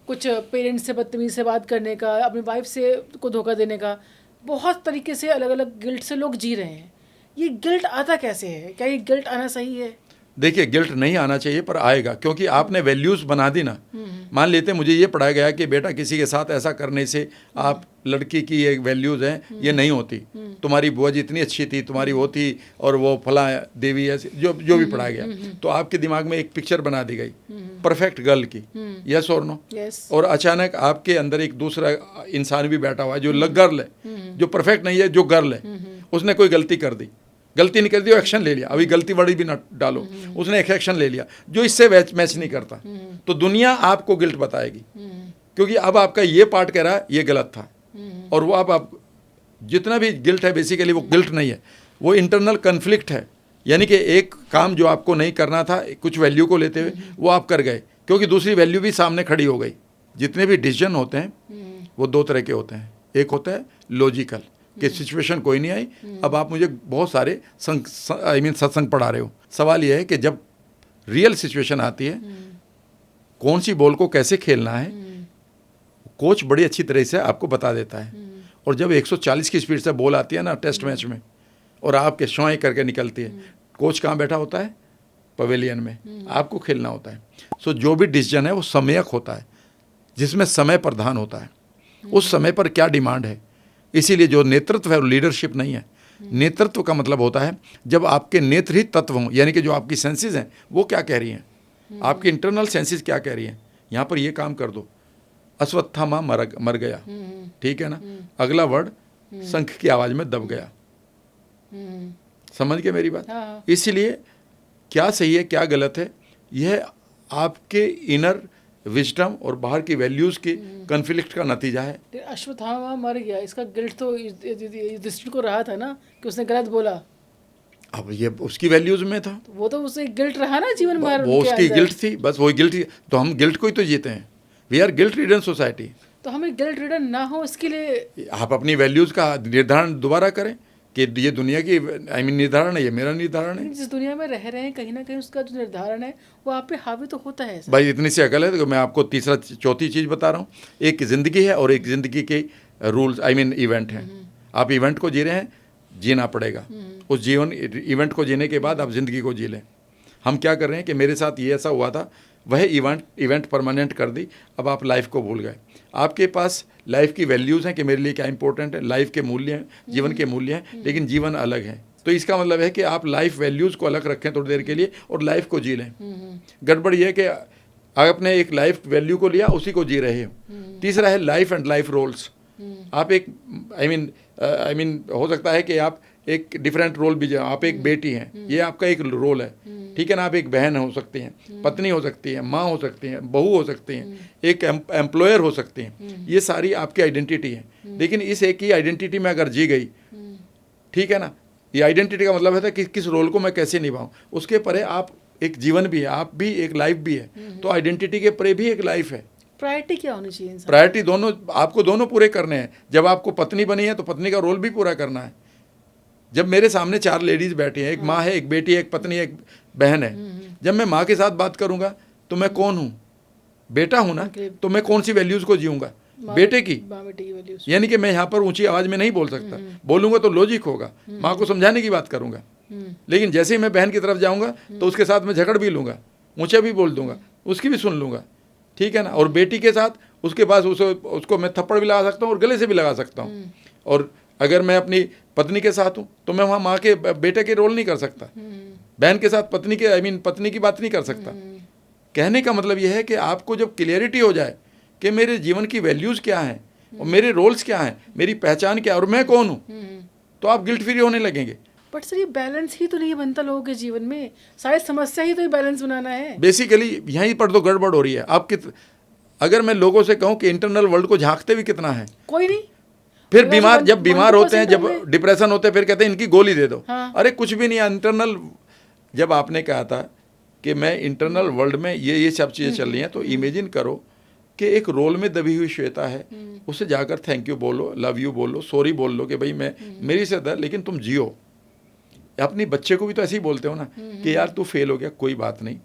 कुछ पेरेंट्स से बदतमीज़ी से बात करने का, अपनी वाइफ से को धोखा देने का। बहुत तरीके से अलग अलग गिल्ट से लोग जी रहे हैं। ये गिल्ट आता कैसे है? क्या ये गिल्ट आना सही है? देखिए, गिल्ट नहीं आना चाहिए पर आएगा, क्योंकि आपने वैल्यूज़ बना दी ना। मान लेते मुझे ये पढ़ाया गया कि बेटा किसी के साथ ऐसा करने से आप लड़की की ये वैल्यूज़ हैं ये नहीं होती, तुम्हारी बुआ जी इतनी अच्छी थी, तुम्हारी वो थी और वो फला देवी ऐसी, जो भी पढ़ाया गया, तो आपके दिमाग में एक पिक्चर बना दी गई परफेक्ट गर्ल की। यस और नो? और अचानक आपके अंदर एक दूसरा इंसान भी बैठा हुआ है जो गर्ल है, जो परफेक्ट नहीं है, जो गर्ल है। उसने कोई गलती कर दी, गलती नहीं कर दी, एक्शन ले लिया। अभी गलती बड़ी भी ना डालो, उसने एक एक्शन ले लिया जो इससे मैच नहीं करता, तो दुनिया आपको गिल्ट बताएगी, क्योंकि अब आपका ये पार्ट कह रहा है ये गलत था। और वो आप जितना भी गिल्ट है बेसिकली वो गिल्ट नहीं है, वो इंटरनल कन्फ्लिक्ट है। यानी कि एक काम जो आपको नहीं करना था कुछ वैल्यू को लेते हुए, वो आप कर गए, क्योंकि दूसरी वैल्यू भी सामने खड़ी हो गई। जितने भी डिसीजन होते हैं वो 2 तरह के होते हैं। एक होता है लॉजिकल कि सिचुएशन कोई नहीं आई, अब आप मुझे बहुत सारे सत्संग पढ़ा रहे हो। सवाल यह है कि जब रियल सिचुएशन आती है, कौन सी बॉल को कैसे खेलना है, कोच बड़ी अच्छी तरह से आपको बता देता है। और जब 140 की स्पीड से बॉल आती है ना टेस्ट मैच में, और आपके शॉय करके निकलती है, कोच कहाँ बैठा होता है? पवेलियन में। आपको खेलना होता है। सो जो भी डिसीजन है वो समयक होता है, जिसमें समय प्रधान होता है। उस समय पर क्या डिमांड है। इसीलिए जो नेतृत्व है वो लीडरशिप नहीं है। नेतृत्व का मतलब होता है जब आपके नेत्र ही तत्व हों, यानी कि जो आपकी सेंसेस हैं वो क्या कह रही हैं, आपकी इंटरनल सेंसेस क्या कह रही हैं। यहाँ पर ये काम कर दो, अश्वत्थामा मर गया, ठीक है ना, अगला वर्ड शंख की आवाज़ में दब गया। समझ गए मेरी बात? हाँ। इसीलिए क्या सही है क्या गलत है, यह आपके इनर विजडम और बाहर की वैल्यूज़ की कन्फ्लिक्ट का नतीजा है। अश्वत्थामा मर गया, इसका गिल्ट तो युधिष्ठिर को रहा था ना कि उसने गलत बोला। अब ये उसकी वैल्यूज़ में था, तो वो तो उसे गिल्ट रहा ना जीवन भर, वो उसकी गिल्ट थी, बस वही गिल्ट थी। तो हम गिल्ट को ही तो जीते हैं। We are guilt ridden society. तो हमें गिल्ट रिडन ना हो इसके लिए आप अपनी वैल्यूज़ का निर्धारण दोबारा करें कि ये दुनिया की निर्धारण है, ये मेरा निर्धारण है। जिस दुनिया में रह रहे हैं कहीं ना कहीं उसका जो निर्धारण है वो आप पे हावी तो होता है। भाई इतनी सी अकल है तो मैं आपको चौथी चीज़ बता रहा हूँ। एक ज़िंदगी है और एक ज़िंदगी के रूल्स इवेंट हैं। आप इवेंट को जी रहे हैं, जीना पड़ेगा। उस इवेंट को जीने के बाद आप ज़िंदगी को जी लें। हम क्या कर रहे हैं कि मेरे साथ ये ऐसा हुआ था, वह इवेंट परमानेंट कर दी, अब आप लाइफ को भूल गए। आपके पास लाइफ की वैल्यूज़ हैं कि मेरे लिए क्या इंपॉर्टेंट है, लाइफ के मूल्य हैं, जीवन के मूल्य हैं, लेकिन जीवन अलग है। तो इसका मतलब है कि आप लाइफ वैल्यूज़ को अलग रखें थोड़ी देर के लिए और लाइफ को जी लें। गड़बड़ ये है कि आपने एक लाइफ वैल्यू को लिया, उसी को जी रहे हो। तीसरा है लाइफ एंड लाइफ रोल्स। आप एक आई मीन हो सकता है कि आप एक डिफरेंट रोल भी, आप एक बेटी हैं, ये आपका एक रोल है, ठीक है ना। आप एक बहन हो सकती हैं, पत्नी हो सकती हैं, माँ हो सकती हैं, बहू हो सकती हैं, एक एम्प्लॉयर हो सकती हैं। ये सारी आपकी आइडेंटिटी है। लेकिन इस एक ही आइडेंटिटी में अगर जी गई, ठीक है ना, ये आइडेंटिटी का मतलब है कि किस रोल को मैं कैसे निभाऊं। उसके परे आप एक जीवन भी है, आप भी एक लाइफ भी है। तो आइडेंटिटी के परे भी एक लाइफ है। प्रायोरिटी क्या होनी चाहिए इंसान? प्रायोरिटी दोनों, आपको दोनों पूरे करने हैं। जब आपको पत्नी बनी है तो पत्नी का रोल भी पूरा करना है। जब मेरे सामने 4 लेडीज बैठी हैं, एक माँ है, एक बेटी है, एक पत्नी है, एक बहन है, जब मैं माँ के साथ बात करूंगा तो मैं कौन हूँ? बेटा हूँ ना। तो मैं कौन सी वैल्यूज को जीऊंगा? बेटे की। यानी कि मैं यहाँ पर ऊंची आवाज में नहीं बोल सकता, बोलूंगा तो लॉजिक होगा, माँ को समझाने की बात करूंगा। लेकिन जैसे ही मैं बहन की तरफ जाऊंगा तो उसके साथ मैं झगड़ भी लूंगा, ऊंचा भी बोल दूंगा, उसकी भी सुन लूंगा, ठीक है ना। और बेटी के साथ उसके पास उसको मैं थप्पड़ भी लगा सकता हूँ और गले से भी लगा सकता हूँ। और अगर मैं अपनी पत्नी के साथ हूँ तो मैं वहाँ माँ के बेटे के रोल नहीं कर सकता, बहन के साथ पत्नी के पत्नी की बात नहीं कर सकता। कहने का मतलब यह है कि आपको जब क्लियरिटी हो जाए कि मेरे जीवन की वैल्यूज़ क्या हैं और मेरे रोल्स क्या हैं, मेरी पहचान क्या है और मैं कौन हूँ, तो आप गिल्ट फ्री होने लगेंगे। बट सर ये बैलेंस ही तो नहीं बनता लोगों के जीवन में, सारी समस्या ही तो ये बैलेंस बनाना है। बेसिकली यहीं पर तो गड़बड़ हो रही है। आप अगर मैं लोगों से कहूँ कि इंटरनल वर्ल्ड को झांकते भी कितना है, कोई नहीं। फिर बीमार, जब बीमार होते हैं, जब डिप्रेशन होते हैं, फिर कहते हैं इनकी गोली दे दो। हाँ। अरे कुछ भी नहीं है इंटरनल। जब आपने कहा था कि मैं इंटरनल वर्ल्ड में ये सब चीज़ें चल रही हैं, तो इमेजिन करो कि एक रोल में दबी हुई श्वेता है, उसे जाकर थैंक यू बोलो, लव यू बोलो, सॉरी बोल लो कि भाई मैं मेरी से दर्द, लेकिन तुम जियो। अपनी बच्चे को भी तो ऐसे ही बोलते हो ना कि यार तू फेल हो गया, कोई बात नहीं,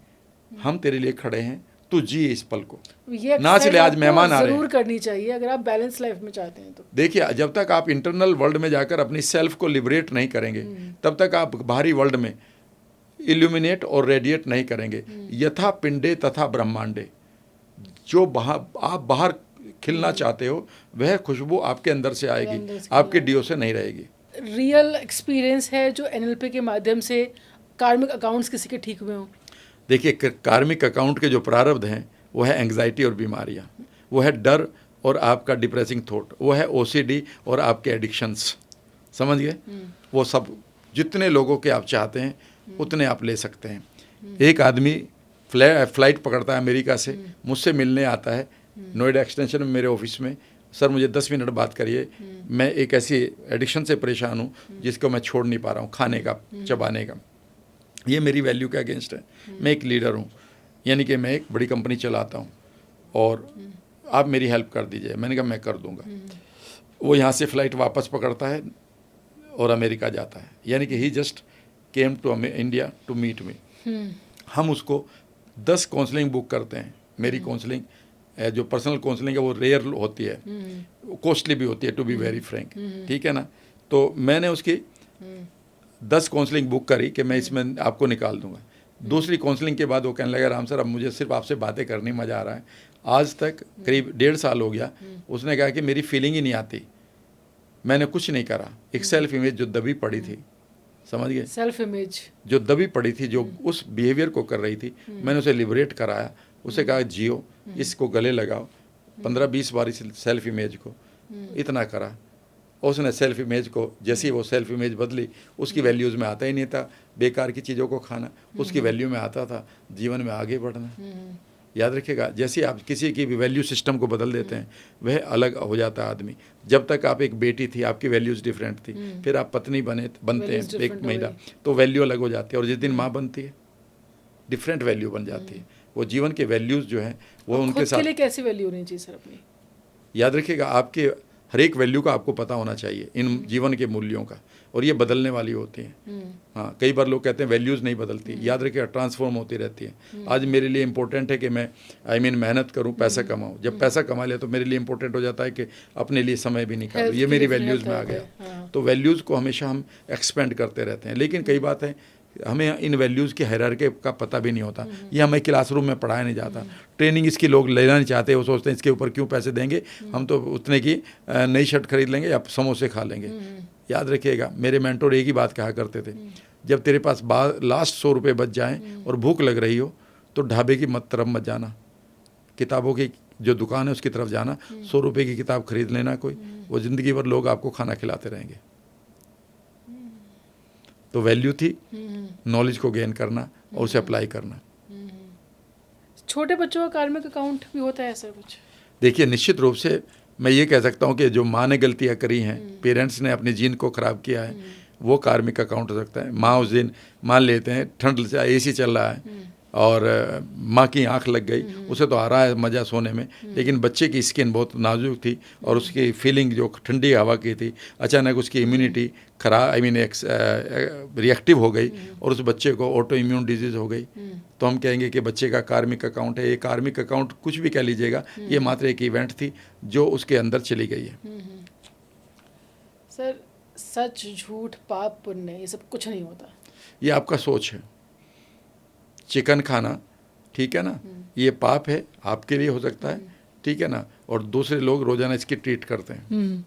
हम तेरे लिए खड़े हैं, तू जी इस पल को, नाच ले, आज मेहमान आ रहे हैं। जरूर करनी चाहिए अगर आप बैलेंस लाइफ में चाहते हैं तो। देखिए, जब तक आप इंटरनल वर्ल्ड में जाकर अपनी सेल्फ को लिबरेट नहीं करेंगे, तब तक आप बाहरी वर्ल्ड में इल्यूमिनेट और रेडिएट नहीं करेंगे। यथा पिंडे तथा ब्रह्मांडे, जो आप बाहर खिलना चाहते हो वह खुशबू आपके अंदर से आएगी, आपके डीओ से नहीं रहेगी। रियल एक्सपीरियंस है जो एनएलपी के माध्यम से कार्मिक अकाउंट्स किसी के ठीक हुए हों? देखिए, कार्मिक अकाउंट के जो प्रारब्ध हैं वो है एंग्जाइटी और बीमारियां, वो है डर और आपका डिप्रेसिंग थॉट, वो है ओसीडी और आपके एडिक्शंस, समझ गए। वो सब जितने लोगों के आप चाहते हैं उतने आप ले सकते हैं। एक आदमी फ्लाइट पकड़ता है अमेरिका से, मुझसे मिलने आता है नोएडा एक्सटेंशन में मेरे ऑफिस में, सर मुझे 10 मिनट बात करिए, मैं एक ऐसी एडिक्शन से परेशान हूँ जिसको मैं छोड़ नहीं पा रहा हूँ, खाने का, चबाने का। ये मेरी वैल्यू के अगेंस्ट है। मैं एक लीडर हूँ, यानी कि मैं एक बड़ी कंपनी चलाता हूँ और आप मेरी हेल्प कर दीजिए। मैंने कहा मैं कर दूँगा। वो यहाँ से फ़्लाइट वापस पकड़ता है और अमेरिका जाता है, यानी कि he just came to India to meet me. हम उसको 10 काउंसलिंग बुक करते हैं। मेरी काउंसलिंग जो पर्सनल काउंसलिंग है वो रेयर होती है, कॉस्टली भी होती है, टू बी वेरी फ्रैंक, ठीक है ना। तो मैंने उसकी 10 काउंसलिंग बुक करी कि मैं इसमें आपको निकाल दूंगा। दूसरी काउंसलिंग के बाद वो कहने लगा, राम सर अब मुझे सिर्फ आपसे बातें करनी मज़ा आ रहा है। आज तक करीब 1.5 साल हो गया। उसने कहा कि मेरी फीलिंग ही नहीं आती, मैंने कुछ नहीं करा। एक सेल्फ इमेज जो दबी पड़ी थी, समझ गए, सेल्फ इमेज जो दबी पड़ी थी, जो उस बिहेवियर को कर रही थी, मैंने उसे लिबरेट कराया। उसे कहा जियो, इसको गले लगाओ, 15-20 बार इस सेल्फ इमेज को, इतना करा। उसने सेल्फ इमेज को, जैसे ही वो सेल्फ इमेज बदली, उसकी वैल्यूज़ में आता ही नहीं था बेकार की चीज़ों को खाना, उसकी वैल्यू में आता था जीवन में आगे बढ़ना। याद रखिएगा, जैसे आप किसी की भी वैल्यू सिस्टम को बदल देते हैं वह अलग हो जाता है आदमी। जब तक आप एक बेटी थी, आपकी वैल्यूज़ डिफरेंट थी, फिर आप पत्नी बनते हैं एक महिला, तो वैल्यू अलग हो जाती है। और जिस दिन माँ बनती है डिफरेंट वैल्यू बन जाती है। वो जीवन के वैल्यूज़ जो हैं वो उनके साथ। खुद के लिए कैसी वैल्यू होनी चाहिए सर अपनी? याद रखिएगा, आपके हर एक वैल्यू का आपको पता होना चाहिए, इन जीवन के मूल्यों का, और ये बदलने वाली होती हैं। हाँ, कई बार लोग कहते हैं वैल्यूज़ नहीं बदलती। याद रखिएगा, ट्रांसफॉर्म होती रहती है। आज मेरे लिए इंपॉर्टेंट है कि मैं मेहनत करूँ, पैसा कमाऊँ। जब पैसा कमा लिया तो मेरे लिए इंपॉर्टेंट हो जाता है कि अपने लिए समय भी निकालूँ। ये मेरी वैल्यूज़ में आ गया। तो वैल्यूज़ को हमेशा हम एक्सपेंड करते रहते हैं। लेकिन कई बात है हमें इन वैल्यूज़ की हायरार्की का पता भी नहीं होता। ये हमें क्लासरूम में पढ़ाया नहीं जाता। ट्रेनिंग इसकी लोग लेना नहीं चाहते, वो सोचते हैं इसके ऊपर क्यों पैसे देंगे, हम तो उतने की नई शर्ट खरीद लेंगे या समोसे खा लेंगे। याद रखिएगा, मेरे मेंटोर एक ही बात कहा करते थे, जब तेरे पास लास्ट 100 रुपये बच जाएँ और भूख लग रही हो तो ढाबे की तरफ मत जाना, किताबों की जो दुकान है उसकी तरफ जाना, 100 रुपये की किताब खरीद लेना कोई, वो ज़िंदगी भर लोग आपको खाना खिलाते रहेंगे। तो वैल्यू थी नॉलेज को गेन करना और उसे अप्लाई करना। छोटे बच्चों का कार्मिक अकाउंट भी होता है ऐसा कुछ? देखिए, निश्चित रूप से मैं ये कह सकता हूँ कि जो माँ ने गलतियाँ करी हैं, पेरेंट्स ने अपने जीन को ख़राब किया है, वो कार्मिक अकाउंट हो सकता है। माँ उस दिन मान लेते हैं ठंड से AC चल रहा है और माँ की आंख लग गई, उसे तो आ रहा है मज़ा सोने में, लेकिन बच्चे की स्किन बहुत नाजुक थी और उसकी फीलिंग जो ठंडी हवा की थी, अचानक उसकी इम्यूनिटी खराब रिएक्टिव हो गई और उस बच्चे को ऑटो इम्यून डिजीज़ हो गई। तो हम कहेंगे कि बच्चे का कार्मिक अकाउंट है। ये कार्मिक अकाउंट कुछ भी कह लीजिएगा, ये मात्र एक इवेंट थी जो उसके अंदर चली गई है। सर, सच, झूठ, पाप, पुण्य, ये सब कुछ नहीं होता। ये आपका सोच है। चिकन खाना, ठीक है ना, ये पाप है, आपके लिए हो सकता है, ठीक है ना, और दूसरे लोग रोजाना इसकी ट्रीट करते हैं।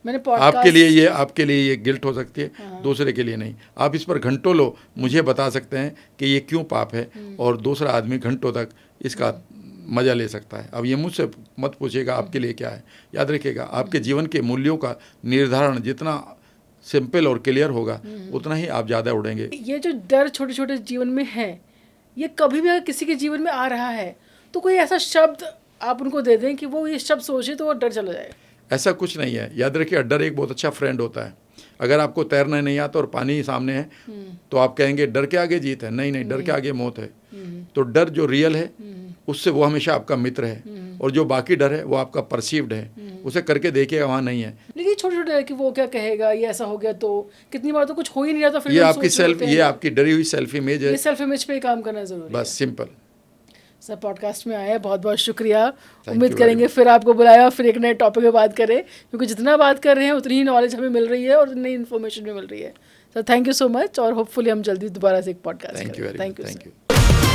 मैंने आपके लिए ये गिल्ट हो सकती है, दूसरे के लिए नहीं। आप इस पर घंटों लो, मुझे बता सकते हैं कि ये क्यों पाप है, और दूसरा आदमी घंटों तक इसका मज़ा ले सकता है। अब ये मुझसे मत पूछिएगा आपके लिए क्या है। याद रखिएगा, आपके जीवन के मूल्यों का निर्धारण जितना सिंपल और क्लियर होगा, उतना ही आप ज़्यादा उड़ेंगे। ये जो डर छोटे छोटे जीवन में है, ये कभी भी अगर किसी के जीवन में आ रहा है तो कोई ऐसा शब्द आप उनको दे दें कि वो ये शब्द सोचे तो वो डर चला जाए। ऐसा कुछ नहीं है। याद रखिए, डर एक बहुत अच्छा फ्रेंड होता है। अगर आपको तैरना नहीं आता और पानी सामने है तो आप कहेंगे डर के आगे जीत है। नहीं, डर के आगे मौत है। तो डर जो रियल है उससे वो हमेशा आपका मित्र है, और जो बाकी डर है वो आपका परसीव्ड है। उसे करके देखिएगा, वहाँ नहीं है। लेकिन छोटे छोटे डर कि वो क्या कहेगा, ये ऐसा हो गया तो कितनी बार तो कुछ हो ही नहीं रहा, तो फिर ये आपकी डरी हुई सेल्फ इमेज है। ये सेल्फ इमेज पे काम करना जरूरी है। बस सिंपल। सर, पॉडकास्ट में आए, बहुत बहुत शुक्रिया। उम्मीद करेंगे फिर आपको बुलाया, फिर एक नए टॉपिक पे बात करें, क्योंकि जितना बात कर रहे हैं उतनी ही नॉलेज हमें मिल रही है और नई इन्फॉर्मेशन भी मिल रही है। Sir, thank you so much, और होपफुली हम जल्दी दोबारा से एक पॉडकास्ट करें। Thank you.